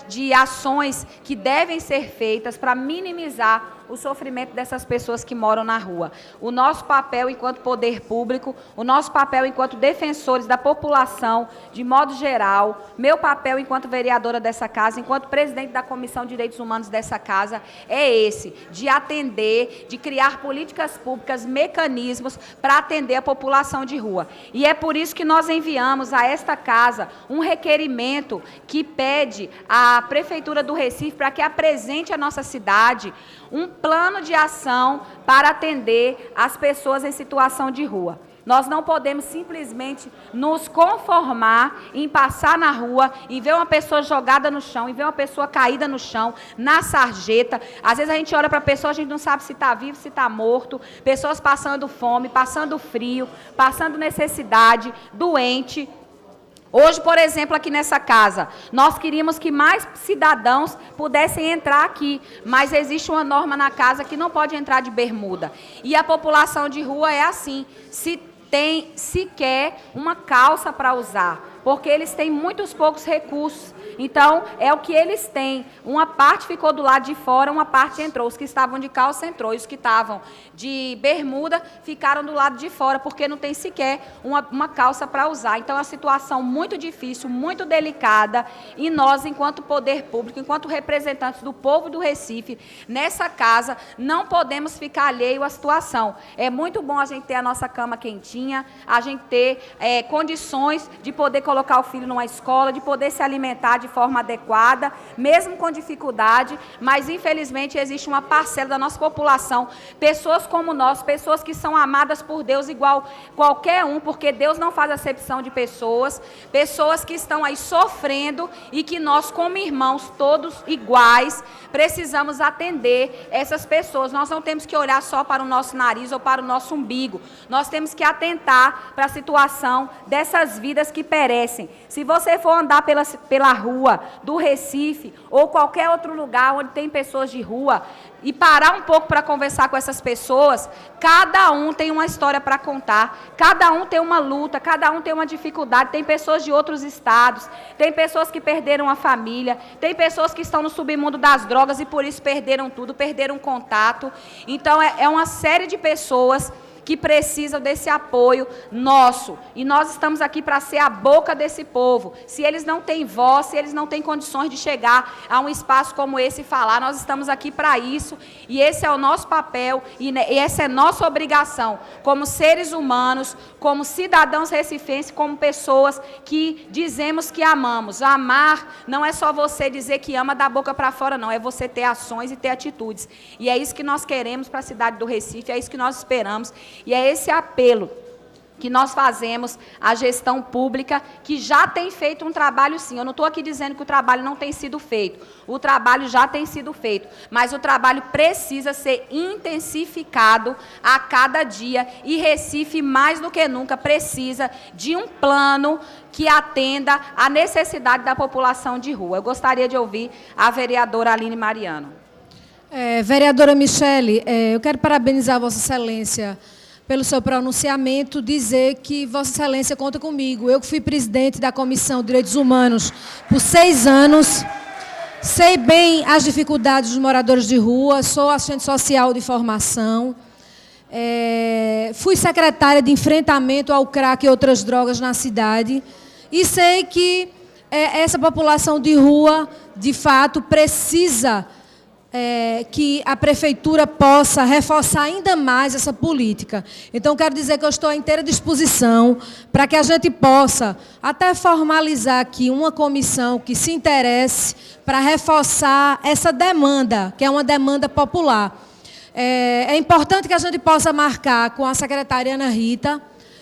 de ações que devem ser feitas para minimizar o sofrimento dessas pessoas que moram na rua. O nosso papel enquanto poder público, o nosso papel enquanto defensores da população, de modo geral, meu papel enquanto vereadora dessa casa, enquanto presidente da Comissão de Direitos Humanos dessa casa, é esse, de atender, de criar políticas públicas, mecanismos para atender a população de rua. E é por isso que nós enviamos a esta casa um requerimento que pede à Prefeitura do Recife para que apresente à nossa cidade um plano de ação para atender as pessoas em situação de rua. Nós não podemos simplesmente nos conformar em passar na rua e ver uma pessoa jogada no chão, e ver uma pessoa caída no chão, na sarjeta. Às vezes a gente olha para a pessoa, a gente não sabe se está vivo, se está morto. Pessoas passando fome, passando frio, passando necessidade, doente. Hoje, por exemplo, aqui nessa casa, nós queríamos que mais cidadãos pudessem entrar aqui, mas existe uma norma na casa que não pode entrar de bermuda. E a população de rua é assim, se tem sequer uma calça para usar. porque eles têm muitos poucos recursos. Então, é o que eles têm. Uma parte ficou do lado de fora, uma parte entrou. Os que estavam de calça entrou, e os que estavam de bermuda ficaram do lado de fora, porque não tem sequer uma calça para usar. Então, é uma situação muito difícil, muito delicada, e nós, enquanto poder público, enquanto representantes do povo do Recife, nessa casa, não podemos ficar alheio à situação. É muito bom a gente ter a nossa cama quentinha, a gente ter condições de poder colocar o filho numa escola, de poder se alimentar de forma adequada, mesmo com dificuldade, mas infelizmente existe uma parcela da nossa população, pessoas como nós, pessoas que são amadas por Deus igual qualquer um, porque Deus não faz acepção de pessoas, pessoas que estão aí sofrendo e que nós, como irmãos, todos iguais, precisamos atender essas pessoas. Nós não temos que olhar só para o nosso nariz ou para o nosso umbigo, nós temos que atentar para a situação dessas vidas que perecem. Se você for andar pela rua do Recife ou qualquer outro lugar onde tem pessoas de rua e parar um pouco para conversar com essas pessoas, cada um tem uma história para contar, cada um tem uma luta, cada um tem uma dificuldade. Tem pessoas de outros estados, tem pessoas que perderam a família, tem pessoas que estão no submundo das drogas e por isso perderam tudo, perderam contato. Então é uma série de pessoas que precisam desse apoio nosso. E nós estamos aqui para ser a boca desse povo. Se eles não têm voz, se eles não têm condições de chegar a um espaço como esse e falar, nós estamos aqui para isso. E esse é o nosso papel e essa é nossa obrigação, como seres humanos, como cidadãos recifenses, como pessoas que dizemos que amamos. Amar não é só você dizer que ama da boca para fora, não. É você ter ações e ter atitudes. E é isso que nós queremos para a cidade do Recife, é isso que nós esperamos. E é esse apelo que nós fazemos à gestão pública, que já tem feito um trabalho, sim. Eu não estou aqui dizendo que o trabalho não tem sido feito. O trabalho já tem sido feito, mas o trabalho precisa ser intensificado a cada dia. E Recife, mais do que nunca, precisa de um plano que atenda à necessidade da população de rua. Eu gostaria de ouvir a vereadora Aline Mariano. Vereadora Michele, eu quero parabenizar Vossa Excelência pelo seu pronunciamento, dizer que Vossa Excelência conta comigo. Eu que fui presidente da Comissão de Direitos Humanos por 6 anos, sei bem as dificuldades dos moradores de rua, sou assistente social de formação, fui secretária de enfrentamento ao crack e outras drogas na cidade, e sei que essa população de rua, de fato, precisa que a Prefeitura possa reforçar ainda mais essa política. Então, quero dizer que eu estou à inteira disposição para que a gente possa até formalizar aqui uma comissão que se interesse para reforçar essa demanda, que é uma demanda popular. É importante que a gente possa marcar com a secretária Ana Rita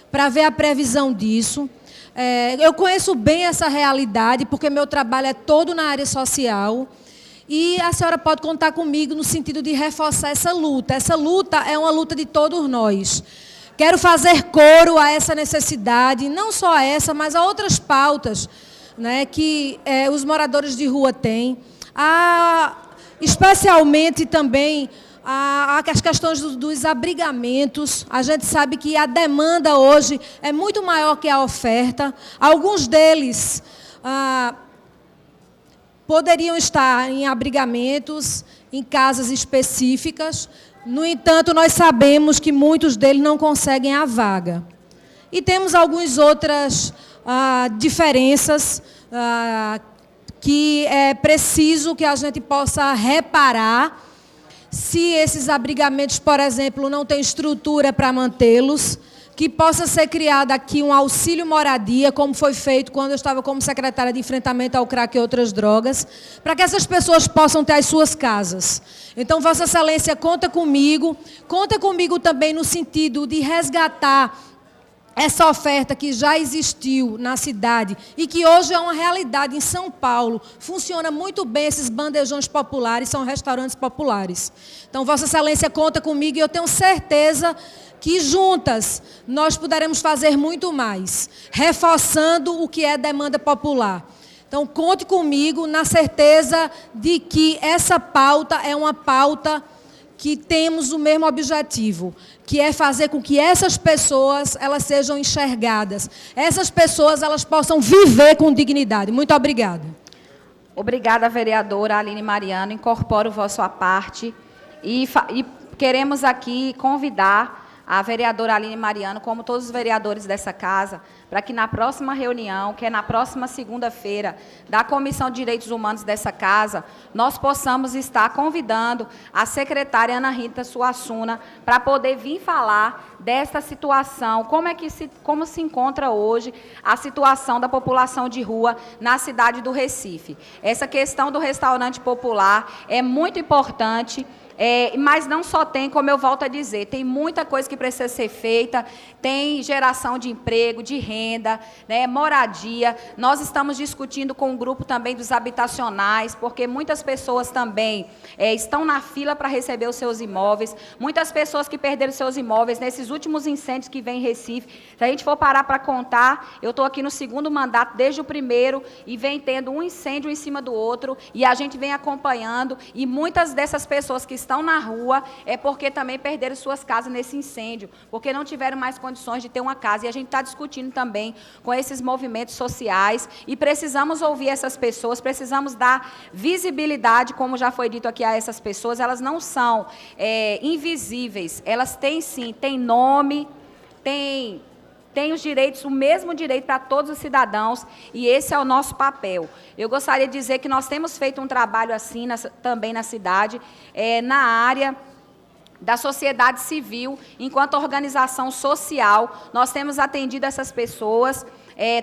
para ver a previsão disso. Eu conheço bem essa realidade, porque meu trabalho é todo na área social. E a senhora pode contar comigo no sentido de reforçar essa luta. Essa luta é uma luta de todos nós. Quero fazer coro a essa necessidade, não só a essa, mas a outras pautas, né, que os moradores de rua têm. Especialmente também as questões dos abrigamentos. A gente sabe que a demanda hoje é muito maior que a oferta. Alguns deles poderiam estar em abrigamentos, em casas específicas. No entanto, nós sabemos que muitos deles não conseguem a vaga. E temos algumas outras diferenças que é preciso que a gente possa reparar. Se esses abrigamentos, por exemplo, não têm estrutura para mantê-los, que possa ser criado aqui um auxílio moradia, como foi feito quando eu estava como secretária de enfrentamento ao crack e outras drogas, para que essas pessoas possam ter as suas casas. Então, Vossa Excelência, conta comigo também no sentido de resgatar essa oferta que já existiu na cidade e que hoje é uma realidade em São Paulo. Funciona muito bem esses bandejões populares, são restaurantes populares. Então, Vossa Excelência, conta comigo e eu tenho certeza que juntas nós poderemos fazer muito mais, reforçando o que é demanda popular. Então, conte comigo na certeza de que essa pauta é uma pauta que temos o mesmo objetivo, que é fazer com que essas pessoas elas sejam enxergadas, essas pessoas elas possam viver com dignidade. Muito obrigada. Obrigada, vereadora Aline Mariano. Incorporo o vosso à parte e queremos aqui convidar a vereadora Aline Mariano, como todos os vereadores dessa casa, para que na próxima reunião, que é na próxima segunda-feira, da Comissão de Direitos Humanos dessa casa, nós possamos estar convidando a secretária Ana Rita Suassuna para poder vir falar desta situação, como se encontra hoje a situação da população de rua na cidade do Recife. Essa questão do restaurante popular é muito importante. Mas não só tem, como eu volto a dizer, tem muita coisa que precisa ser feita, tem geração de emprego, de renda, né, moradia. Nós estamos discutindo com o grupo também dos habitacionais, porque muitas pessoas também estão na fila para receber os seus imóveis, muitas pessoas que perderam seus imóveis nesses últimos incêndios que vem em Recife. Se a gente for parar para contar, eu estou aqui no segundo mandato, desde o primeiro, e vem tendo um incêndio em cima do outro, e a gente vem acompanhando, e muitas dessas pessoas que estão na rua é porque também perderam suas casas nesse incêndio, porque não tiveram mais condições de ter uma casa. E a gente está discutindo também com esses movimentos sociais e precisamos ouvir essas pessoas, precisamos dar visibilidade, como já foi dito aqui, a essas pessoas. Elas não são invisíveis, elas têm sim, têm nome, têm os direitos, o mesmo direito para todos os cidadãos, e esse é o nosso papel. Eu gostaria de dizer que nós temos feito um trabalho assim também na cidade, na área da sociedade civil, enquanto organização social, nós temos atendido essas pessoas.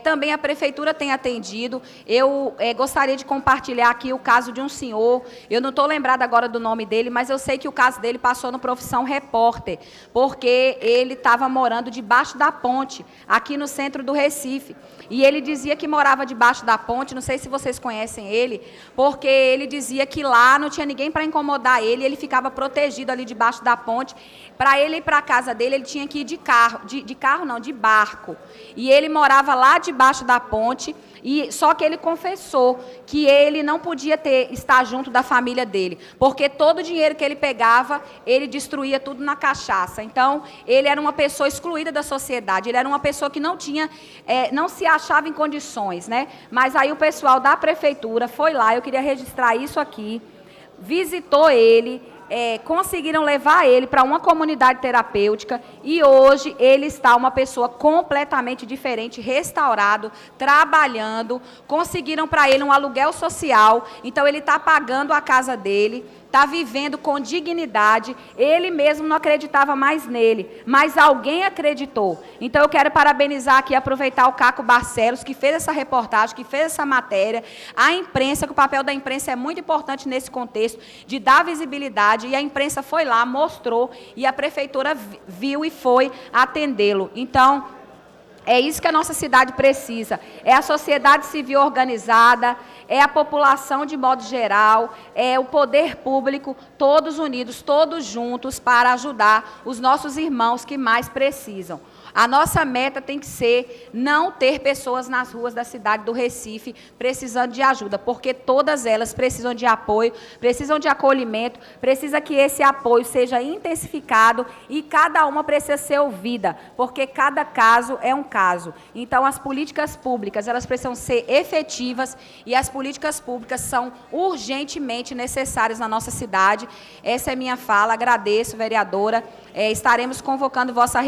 Também a prefeitura tem atendido. Eu gostaria de compartilhar aqui o caso de um senhor, eu não estou lembrada agora do nome dele, mas eu sei que o caso dele passou no Profissão Repórter, porque ele estava morando debaixo da ponte, aqui no centro do Recife. E ele dizia que morava debaixo da ponte, não sei se vocês conhecem ele, porque ele dizia que lá não tinha ninguém para incomodar ele, ele ficava protegido ali debaixo da ponte. Para ele ir para a casa dele, ele tinha que ir de barco. E ele morava lá debaixo da ponte, só que ele confessou que ele não podia estar junto da família dele, porque todo o dinheiro que ele pegava, ele destruía tudo na cachaça. Então, ele era uma pessoa excluída da sociedade, ele era uma pessoa que não se achava em condições, né? Mas aí o pessoal da prefeitura foi lá, eu queria registrar isso aqui, visitou ele, conseguiram levar ele para uma comunidade terapêutica e hoje ele está uma pessoa completamente diferente, restaurado, trabalhando, conseguiram para ele um aluguel social, então ele está pagando a casa dele, está vivendo com dignidade. Ele mesmo não acreditava mais nele, mas alguém acreditou. Então eu quero parabenizar aqui, aproveitar o Caco Barcelos, que fez essa reportagem, que fez essa matéria, a imprensa, que o papel da imprensa é muito importante nesse contexto, de dar visibilidade, e a imprensa foi lá, mostrou, e a prefeitura viu e foi atendê-lo. Então, é isso que a nossa cidade precisa, é a sociedade civil organizada, é a população de modo geral, é o poder público, todos unidos, todos juntos, para ajudar os nossos irmãos que mais precisam. A nossa meta tem que ser não ter pessoas nas ruas da cidade do Recife precisando de ajuda, porque todas elas precisam de apoio, precisam de acolhimento, precisa que esse apoio seja intensificado e cada uma precisa ser ouvida, porque cada caso é um caso. Então, as políticas públicas, elas precisam ser efetivas e as políticas públicas são urgentemente necessárias na nossa cidade. Essa é minha fala, agradeço, vereadora. Estaremos convocando Vossa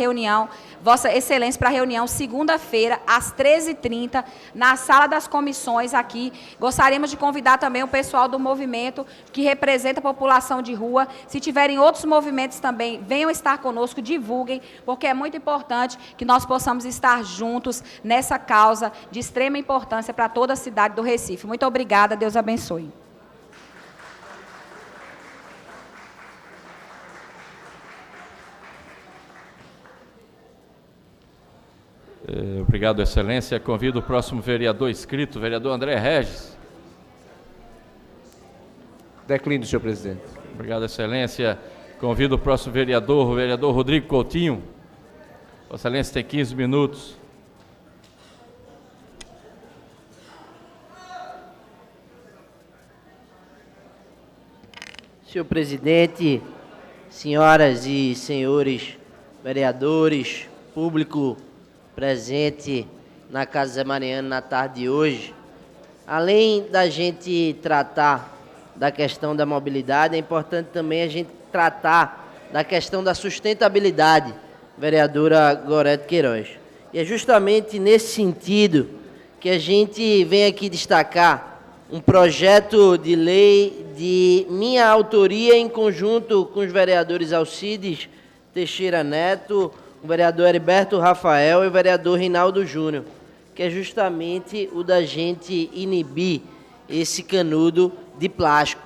Excelência para a reunião segunda-feira, às 13h30, na Sala das Comissões aqui. Gostaríamos de convidar também o pessoal do movimento que representa a população de rua. Se tiverem outros movimentos também, venham estar conosco, divulguem, porque é muito importante que nós possamos estar juntos nessa causa de extrema importância para toda a cidade do Recife. Muito obrigada, Deus abençoe. Obrigado, Excelência. Convido o próximo vereador inscrito, o vereador André Regis. Declino, senhor presidente. Obrigado, Excelência. Convido o próximo vereador, o vereador Rodrigo Coutinho. Vossa Excelência tem 15 minutos. Senhor presidente, senhoras e senhores vereadores, público presente na Casa Zé Mariano na tarde de hoje, além da gente tratar da questão da mobilidade, é importante também a gente tratar da questão da sustentabilidade, vereadora Gorete Queiroz. E é justamente nesse sentido que a gente vem aqui destacar um projeto de lei de minha autoria em conjunto com os vereadores Alcides Teixeira Neto, o vereador Heriberto Rafael e o vereador Rinaldo Júnior, que é justamente o da gente inibir esse canudo de plástico,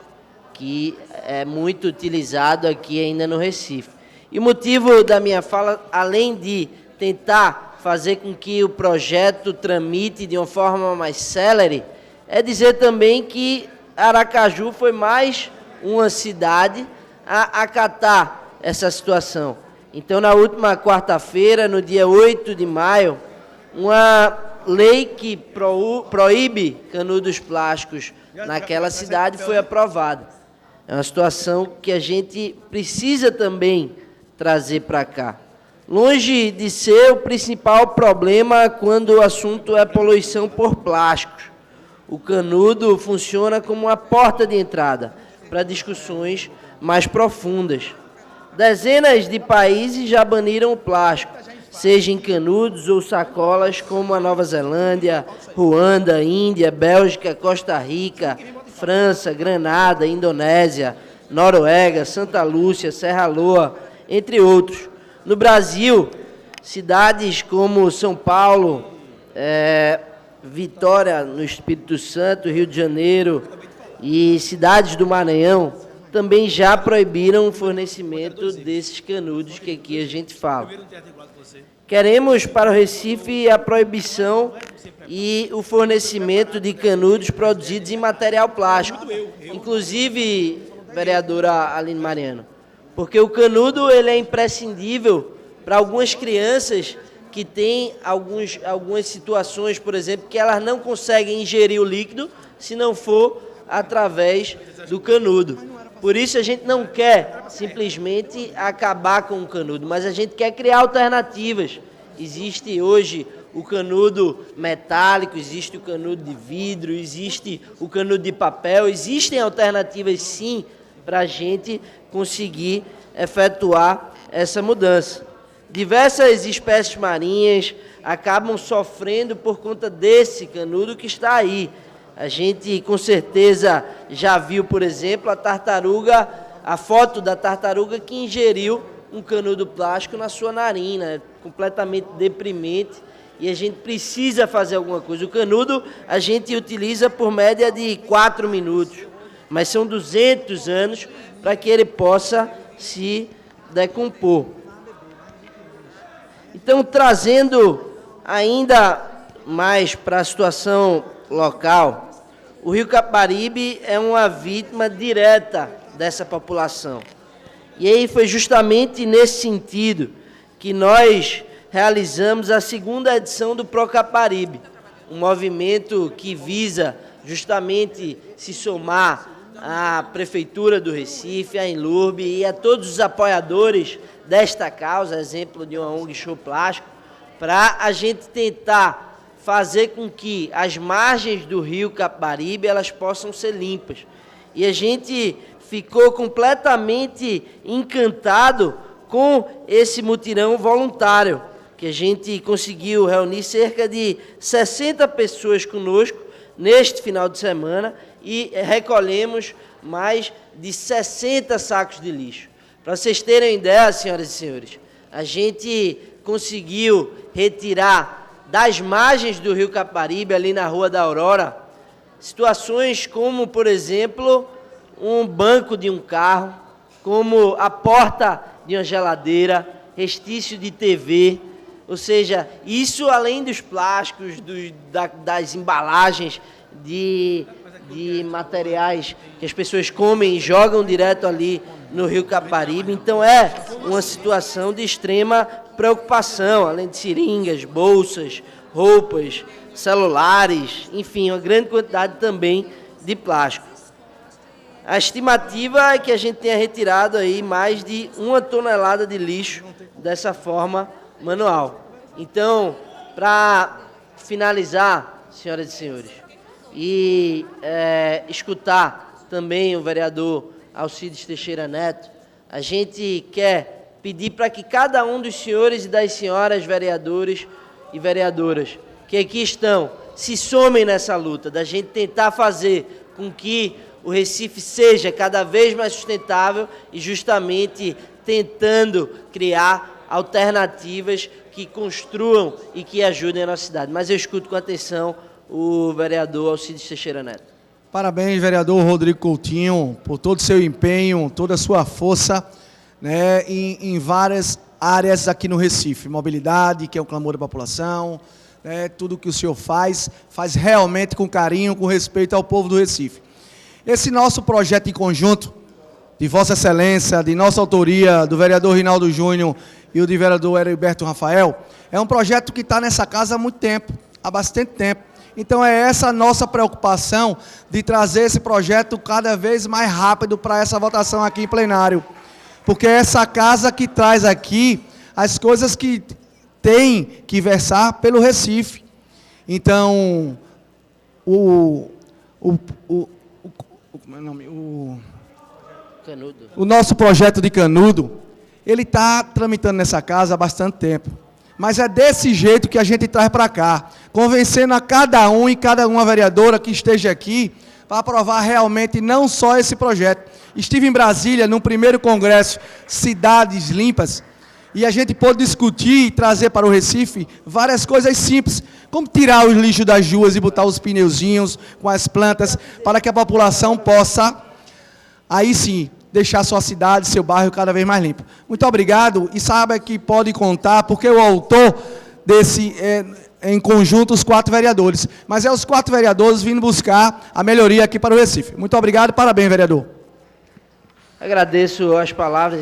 que é muito utilizado aqui ainda no Recife. E o motivo da minha fala, além de tentar fazer com que o projeto tramite de uma forma mais célere, é dizer também que Aracaju foi mais uma cidade a acatar essa situação. Então, na última quarta-feira, no dia 8 de maio, uma lei que proíbe canudos plásticos naquela cidade foi aprovada. É uma situação que a gente precisa também trazer para cá. Longe de ser o principal problema quando o assunto é poluição por plásticos. O canudo funciona como uma porta de entrada para discussões mais profundas. Dezenas de países já baniram o plástico, seja em canudos ou sacolas, como a Nova Zelândia, Ruanda, Índia, Bélgica, Costa Rica, França, Granada, Indonésia, Noruega, Santa Lúcia, Serra Leoa, entre outros. No Brasil, cidades como São Paulo, Vitória, no Espírito Santo, Rio de Janeiro e cidades do Maranhão também já proibiram o fornecimento desses canudos que aqui a gente fala. Queremos para o Recife a proibição e o fornecimento de canudos produzidos em material plástico, inclusive, vereadora Aline Mariano, porque o canudo ele é imprescindível para algumas crianças que têm algumas situações, por exemplo, que elas não conseguem ingerir o líquido se não for através do canudo. Por isso a gente não quer simplesmente acabar com o canudo, mas a gente quer criar alternativas. Existe hoje o canudo metálico, existe o canudo de vidro, existe o canudo de papel, existem alternativas sim para a gente conseguir efetuar essa mudança. Diversas espécies marinhas acabam sofrendo por conta desse canudo que está aí. A gente com certeza já viu, por exemplo, a foto da tartaruga que ingeriu um canudo plástico na sua narina. É completamente deprimente e a gente precisa fazer alguma coisa. O canudo a gente utiliza por média de 4 minutos, mas são 200 anos para que ele possa se decompor. Então, trazendo ainda mais para a situação local, o Rio Capibaribe é uma vítima direta dessa população. E aí foi justamente nesse sentido que nós realizamos a segunda edição do Pro Capibaribe, um movimento que visa justamente se somar à Prefeitura do Recife, à Enlurb e a todos os apoiadores desta causa, exemplo de uma ONG Show Plástico, para a gente tentar fazer com que as margens do Rio Capibaribe elas possam ser limpas. E a gente ficou completamente encantado com esse mutirão voluntário, que a gente conseguiu reunir cerca de 60 pessoas conosco neste final de semana e recolhemos mais de 60 sacos de lixo. Para vocês terem uma ideia, senhoras e senhores, a gente conseguiu retirar das margens do Rio Capibaribe, ali na Rua da Aurora, situações como, por exemplo, um banco de um carro, como a porta de uma geladeira, restício de TV, ou seja, isso além dos plásticos, das embalagens de materiais que as pessoas comem e jogam direto ali no Rio Capibaribe. Então é uma situação de extrema preocupação, além de seringas, bolsas, roupas, celulares, enfim, uma grande quantidade também de plástico. A estimativa é que a gente tenha retirado aí mais de 1 tonelada de lixo dessa forma manual. Então, para finalizar, senhoras e senhores, e escutar também o vereador Alcides Teixeira Neto, a gente quer pedir para que cada um dos senhores e das senhoras vereadores e vereadoras que aqui estão se somem nessa luta, da gente tentar fazer com que o Recife seja cada vez mais sustentável e justamente tentando criar alternativas que construam e que ajudem a nossa cidade. Mas eu escuto com atenção o vereador Alcides Teixeira Neto. Parabéns, vereador Rodrigo Coutinho, por todo o seu empenho, toda a sua força, né, em várias áreas aqui no Recife. Mobilidade, que é o clamor da população, né, tudo que o senhor faz realmente com carinho, com respeito ao povo do Recife. Esse nosso projeto em conjunto, de Vossa Excelência, de nossa autoria, do vereador Rinaldo Júnior e o do vereador Heriberto Rafael, é um projeto que está nessa casa há muito tempo, há bastante tempo. Então é essa a nossa preocupação de trazer esse projeto cada vez mais rápido para essa votação aqui em plenário. Porque é essa casa que traz aqui as coisas que tem que versar pelo Recife. Então, o nosso projeto de Canudo, ele está tramitando nessa casa há bastante tempo. Mas é desse jeito que a gente traz para cá, convencendo a cada um e cada uma vereadora que esteja aqui para aprovar realmente não só esse projeto. Estive em Brasília, no primeiro congresso Cidades Limpas, e a gente pôde discutir e trazer para o Recife várias coisas simples, como tirar os lixos das ruas e botar os pneuzinhos com as plantas, para que a população possa, aí sim, deixar sua cidade, seu bairro cada vez mais limpo. Muito obrigado, e saiba que pode contar, porque o autor desse, em conjunto, os 4 vereadores, mas é os 4 vereadores vindo buscar a melhoria aqui para o Recife. Muito obrigado, parabéns, vereador. Agradeço as palavras,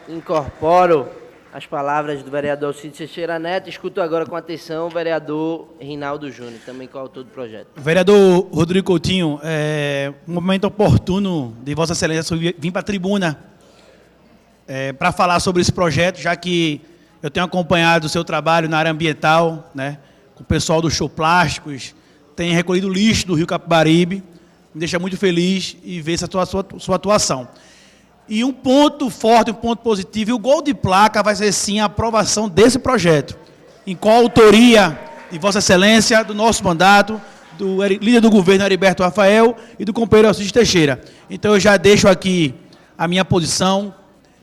incorporo as palavras do vereador Alcides Teixeira Neto. Escuto agora com atenção o vereador Rinaldo Júnior, também coautor do projeto. Vereador Rodrigo Coutinho, um momento oportuno de Vossa Excelência vir para a tribuna para falar sobre esse projeto, já que eu tenho acompanhado o seu trabalho na área ambiental, né, com o pessoal do Show Plásticos, tem recolhido lixo do Rio Capibaribe, me deixa muito feliz e ver essa sua atuação. E um ponto forte, um ponto positivo, e o gol de placa vai ser sim a aprovação desse projeto, em coautoria de Vossa Excelência, do nosso mandato, do líder do governo, Heriberto Rafael, e do companheiro Alcides Teixeira. Então eu já deixo aqui a minha posição,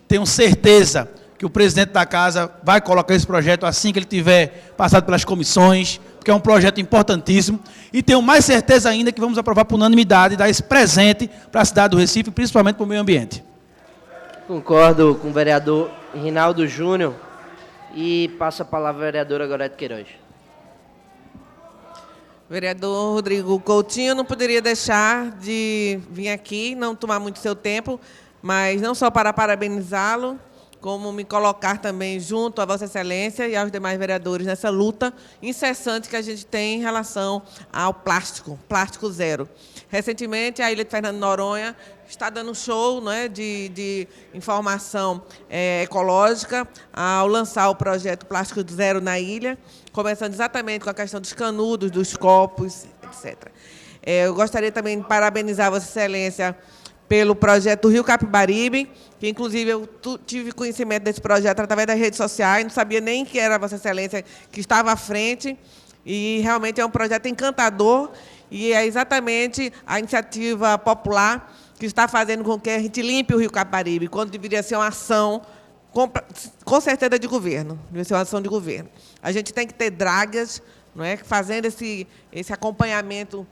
tenho certeza que o presidente da casa vai colocar esse projeto assim que ele tiver passado pelas comissões, porque é um projeto importantíssimo, e tenho mais certeza ainda que vamos aprovar por unanimidade e dar esse presente para a cidade do Recife, principalmente para o meio ambiente. Concordo com o vereador Rinaldo Júnior e passo a palavra à vereadora Gorete Queiroz. Vereador Rodrigo Coutinho, não poderia deixar de vir aqui, não tomar muito seu tempo, mas não só para parabenizá-lo, como me colocar também junto a Vossa Excelência e aos demais vereadores nessa luta incessante que a gente tem em relação ao plástico zero. Recentemente, a Ilha de Fernando Noronha está dando um show, não é, de informação ecológica ao lançar o projeto Plástico Zero na ilha, começando exatamente com a questão dos canudos, dos copos, etc. Eu gostaria também de parabenizar Vossa Excelência pelo projeto do Rio Capibaribe, que inclusive eu tive conhecimento desse projeto através das redes sociais, não sabia nem que era Vossa Excelência que estava à frente, e realmente é um projeto encantador, e é exatamente a iniciativa popular que está fazendo com que a gente limpe o Rio Capibaribe, quando deveria ser uma ação, com certeza, de governo, deveria ser uma ação de governo. A gente tem que ter dragas, não é, fazendo esse acompanhamento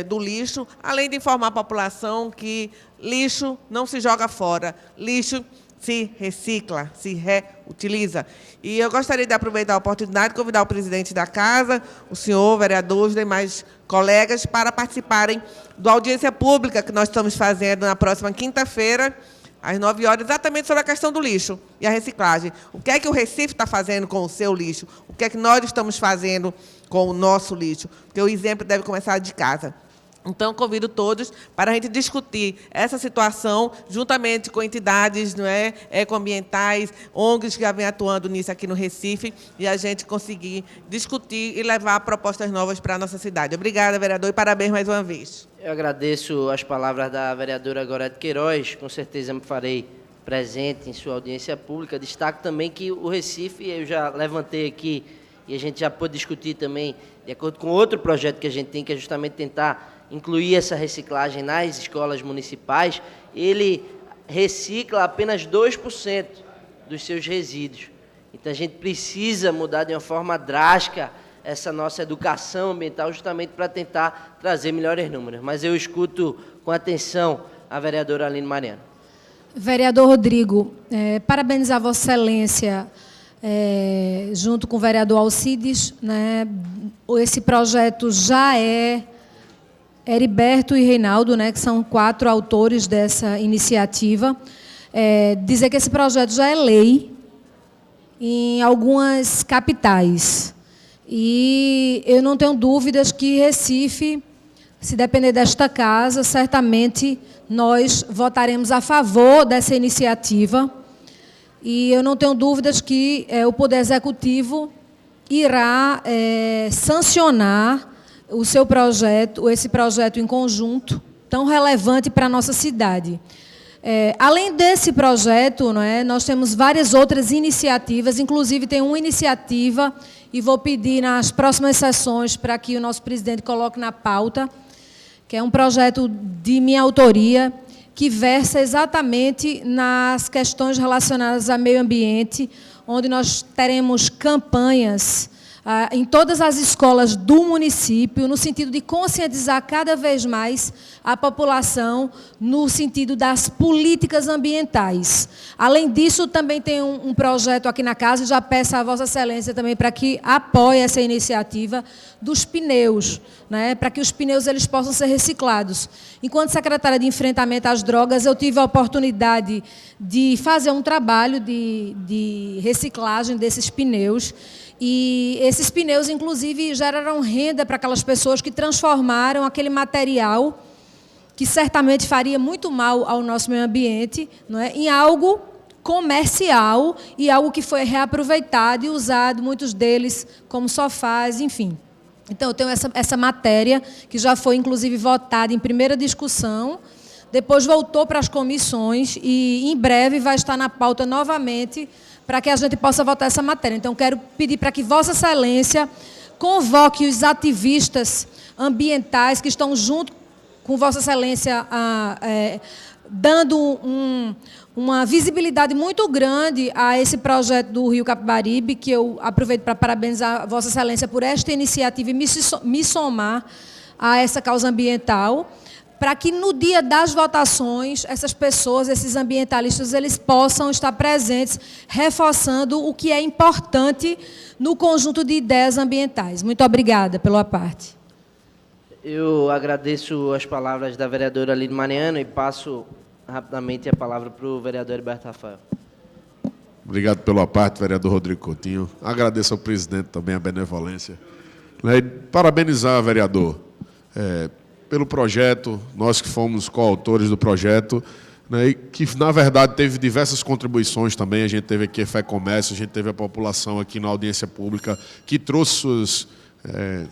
do lixo, além de informar a população que lixo não se joga fora, lixo se recicla, se reutiliza. E eu gostaria de aproveitar a oportunidade de convidar o presidente da casa, o senhor, vereador, os demais colegas, para participarem da audiência pública que nós estamos fazendo na próxima quinta-feira, às 9 horas, exatamente sobre a questão do lixo e a reciclagem. O que é que o Recife está fazendo com o seu lixo? O que é que nós estamos fazendo com o nosso lixo? Porque o exemplo deve começar de casa. Então, convido todos para a gente discutir essa situação juntamente com entidades, não é, ecoambientais, ONGs que já vêm atuando nisso aqui no Recife, e a gente conseguir discutir e levar propostas novas para a nossa cidade. Obrigada, vereador, e parabéns mais uma vez. Eu agradeço as palavras da vereadora Gorete Queiroz, com certeza me farei presente em sua audiência pública. Destaco também que o Recife, eu já levantei aqui, e a gente já pôde discutir também, de acordo com outro projeto que a gente tem, que é justamente tentar incluir essa reciclagem nas escolas municipais, ele recicla apenas 2% dos seus resíduos. Então, a gente precisa mudar de uma forma drástica essa nossa educação ambiental, justamente para tentar trazer melhores números. Mas eu escuto com atenção a vereadora Aline Mariano. Vereador Rodrigo, parabenizar Vossa Excelência, junto com o vereador Alcides, né, esse projeto já é Heriberto e Reinaldo, né, que são 4 autores dessa iniciativa. Dizer que esse projeto já é lei em algumas capitais. E eu não tenho dúvidas que Recife, se depender desta casa, certamente nós votaremos a favor dessa iniciativa. E eu não tenho dúvidas que o Poder Executivo irá sancionar o seu projeto, esse projeto em conjunto, tão relevante para a nossa cidade. Além desse projeto, não é, nós temos várias outras iniciativas, inclusive tem uma iniciativa, e vou pedir nas próximas sessões para que o nosso presidente coloque na pauta, que é um projeto de minha autoria, que versa exatamente nas questões relacionadas ao meio ambiente, onde nós teremos campanhas em todas as escolas do município, no sentido de conscientizar cada vez mais a população no sentido das políticas ambientais. Além disso, também tem um projeto aqui na casa, e já peço a Vossa Excelência também para que apoie essa iniciativa dos pneus, né, para que os pneus eles possam ser reciclados. Enquanto secretária de enfrentamento às drogas, eu tive a oportunidade de fazer um trabalho de reciclagem desses pneus, e esses pneus, inclusive, geraram renda para aquelas pessoas que transformaram aquele material, que certamente faria muito mal ao nosso meio ambiente, não é, em algo comercial e algo que foi reaproveitado e usado, muitos deles como sofás, enfim. Então, eu tenho essa matéria, que já foi, inclusive, votada em primeira discussão, depois voltou para as comissões e, em breve, vai estar na pauta novamente, para que a gente possa votar essa matéria. Então, quero pedir para que Vossa Excelência convoque os ativistas ambientais que estão junto com Vossa Excelência, dando uma visibilidade muito grande a esse projeto do Rio Capibaribe, que eu aproveito para parabenizar Vossa Excelência por esta iniciativa e me somar a essa causa ambiental, para que no dia das votações, essas pessoas, esses ambientalistas, eles possam estar presentes, reforçando o que é importante no conjunto de ideias ambientais. Muito obrigada pela parte. Eu agradeço as palavras da vereadora Aline Mariano e passo rapidamente a palavra para o vereador Heriberto Rafael. Obrigado pela parte, vereador Rodrigo Coutinho. Agradeço ao presidente também a benevolência. Parabenizar, vereador, pelo projeto, nós que fomos coautores do projeto, né, e que, na verdade, teve diversas contribuições também. A gente teve aqui a Fé Comércio, a gente teve a população aqui na audiência pública, que trouxe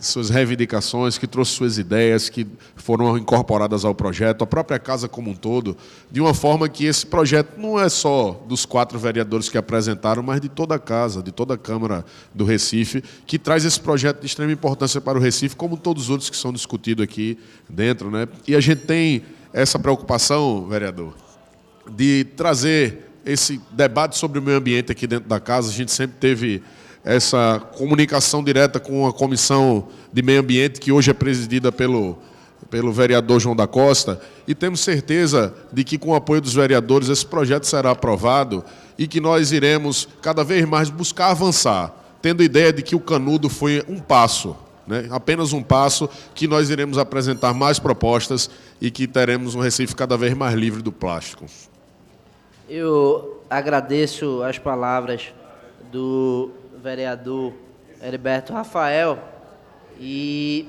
suas reivindicações, que trouxe suas ideias, que foram incorporadas ao projeto, a própria casa como um todo, de uma forma que esse projeto não é só dos 4 vereadores que apresentaram, mas de toda a casa, de toda a Câmara do Recife, que traz esse projeto de extrema importância para o Recife, como todos os outros que são discutidos aqui dentro, né? E a gente tem essa preocupação, vereador, de trazer esse debate sobre o meio ambiente aqui dentro da casa. A gente sempre teve essa comunicação direta com a Comissão de Meio Ambiente, que hoje é presidida pelo vereador João da Costa, e temos certeza de que, com o apoio dos vereadores, esse projeto será aprovado e que nós iremos cada vez mais buscar avançar, tendo a ideia de que o canudo foi um passo, né? Apenas um passo, que nós iremos apresentar mais propostas e que teremos um Recife cada vez mais livre do plástico. Eu agradeço as palavras do vereador Heriberto Rafael e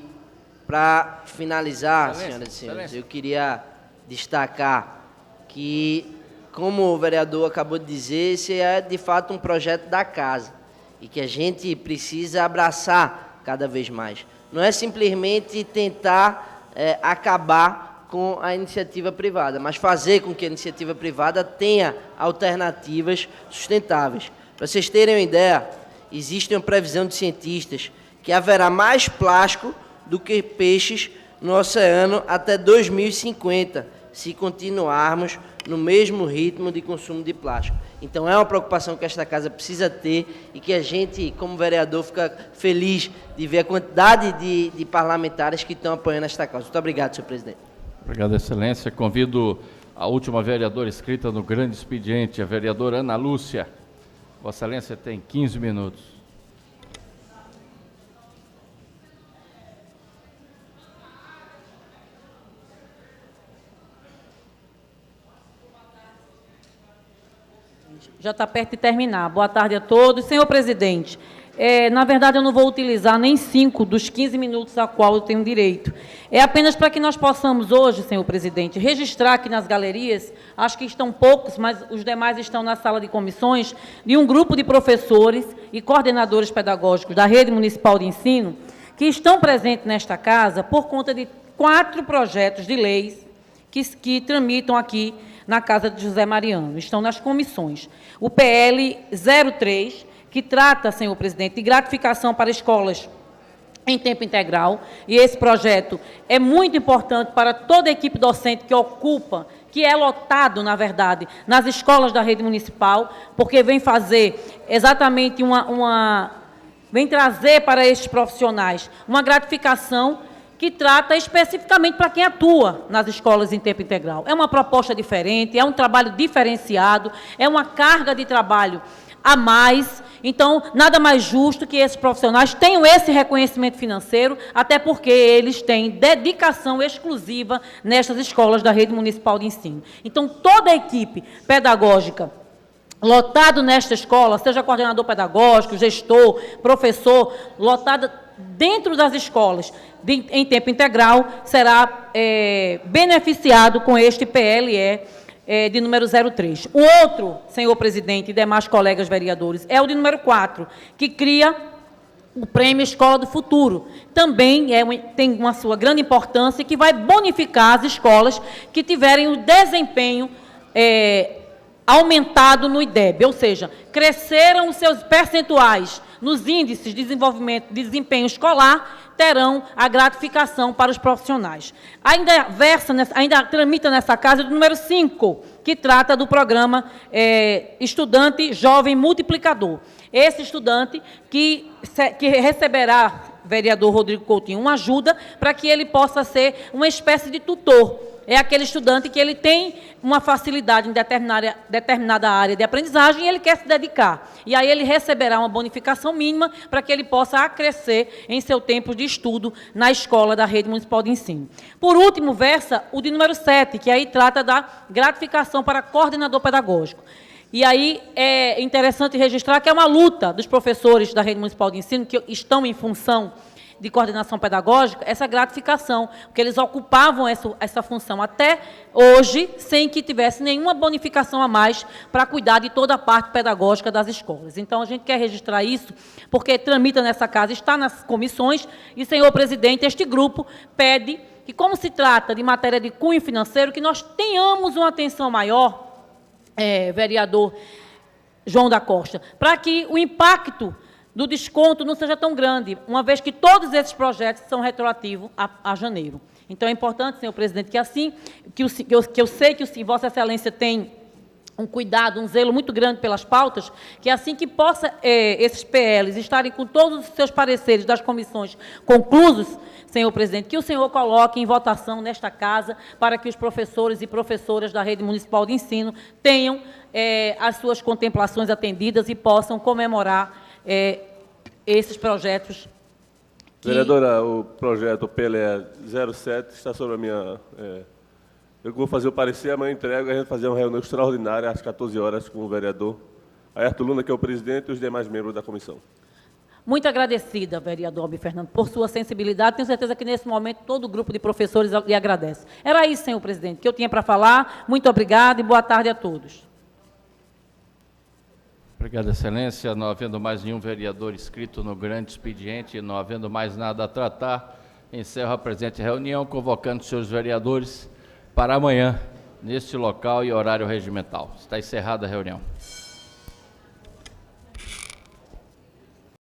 Para finalizar, senhoras e senhores, eu queria destacar que, como o vereador acabou de dizer, esse é de fato um projeto da casa e que a gente precisa abraçar cada vez mais. Não é simplesmente tentar acabar com a iniciativa privada, mas fazer com que a iniciativa privada tenha alternativas sustentáveis. Para vocês terem uma ideia, existe uma previsão de cientistas que haverá mais plástico do que peixes no oceano até 2050, se continuarmos no mesmo ritmo de consumo de plástico. Então, é uma preocupação que esta casa precisa ter e que a gente, como vereador, fica feliz de ver a quantidade de parlamentares que estão apoiando esta causa. Muito obrigado, senhor presidente. Obrigado, excelência. Convido a última vereadora inscrita no grande expediente, a vereadora Ana Lúcia. Vossa Excelência tem 15 minutos. Já está perto de terminar. Boa tarde a todos. Senhor presidente, na verdade eu não vou utilizar nem 5 dos 15 minutos a qual eu tenho direito. É apenas para que nós possamos hoje, senhor presidente, registrar aqui nas galerias, acho que estão poucos, mas os demais estão na sala de comissões, de um grupo de professores e coordenadores pedagógicos da Rede Municipal de Ensino, que estão presentes nesta casa por conta de 4 projetos de leis que tramitam aqui na Casa de José Mariano, estão nas comissões. O PL 03, que trata, senhor presidente, de gratificação para escolas em tempo integral, e esse projeto é muito importante para toda a equipe docente que ocupa, que é lotado, na verdade, nas escolas da rede municipal, porque vem fazer exatamente vem trazer para estes profissionais uma gratificação que trata especificamente para quem atua nas escolas em tempo integral. É uma proposta diferente, é um trabalho diferenciado, é uma carga de trabalho a mais. Então, nada mais justo que esses profissionais tenham esse reconhecimento financeiro, até porque eles têm dedicação exclusiva nestas escolas da rede municipal de ensino. Então, toda a equipe pedagógica lotado nesta escola, seja coordenador pedagógico, gestor, professor, lotada dentro das escolas em tempo integral, será beneficiado com este PLE de número 03. O outro, senhor presidente e demais colegas vereadores, é o de número 4, que cria o Prêmio Escola do Futuro. Também tem uma sua grande importância, que vai bonificar as escolas que tiverem o desempenho aumentado no IDEB, ou seja, cresceram os seus percentuais nos índices de desenvolvimento de desempenho escolar, terão a gratificação para os profissionais. Ainda tramita nessa casa o número 5, que trata do programa Estudante Jovem Multiplicador. Esse estudante que receberá, vereador Rodrigo Coutinho, uma ajuda para que ele possa ser uma espécie de tutor. É aquele estudante que ele tem uma facilidade em determinada área de aprendizagem e ele quer se dedicar. E aí ele receberá uma bonificação mínima para que ele possa acrescer em seu tempo de estudo na escola da Rede Municipal de Ensino. Por último, versa o de número 7, que aí trata da gratificação para coordenador pedagógico. E aí é interessante registrar que é uma luta dos professores da Rede Municipal de Ensino que estão em função de coordenação pedagógica, essa gratificação, porque eles ocupavam essa função até hoje, sem que tivesse nenhuma bonificação a mais para cuidar de toda a parte pedagógica das escolas. Então, a gente quer registrar isso, porque tramita nessa casa, está nas comissões, e, senhor presidente, este grupo pede que, como se trata de matéria de cunho financeiro, que nós tenhamos uma atenção maior, vereador João da Costa, para que o impacto do desconto não seja tão grande, uma vez que todos esses projetos são retroativos a janeiro. Então, é importante, senhor presidente, que assim, que eu sei que Vossa Excelência tem um cuidado, um zelo muito grande pelas pautas, que assim que possa esses PLs estarem com todos os seus pareceres das comissões conclusos, senhor presidente, que o senhor coloque em votação nesta casa para que os professores e professoras da Rede Municipal de Ensino tenham as suas contemplações atendidas e possam comemorar esses projetos. Vereadora, o projeto PLE 07 está sobre a minha... eu vou fazer o parecer, amanhã entrego, a gente fazer uma reunião extraordinária às 14 horas com o vereador Ayrton Luna, que é o presidente, e os demais membros da comissão. Muito agradecida, vereador Albi Fernando, por sua sensibilidade. Tenho certeza que, nesse momento, todo o grupo de professores lhe agradece. Era isso, senhor presidente, que eu tinha para falar. Muito obrigada e boa tarde a todos. Obrigado, excelência. Não havendo mais nenhum vereador inscrito no grande expediente, não havendo mais nada a tratar, encerro a presente reunião, convocando os senhores vereadores para amanhã, neste local e horário regimental. Está encerrada a reunião.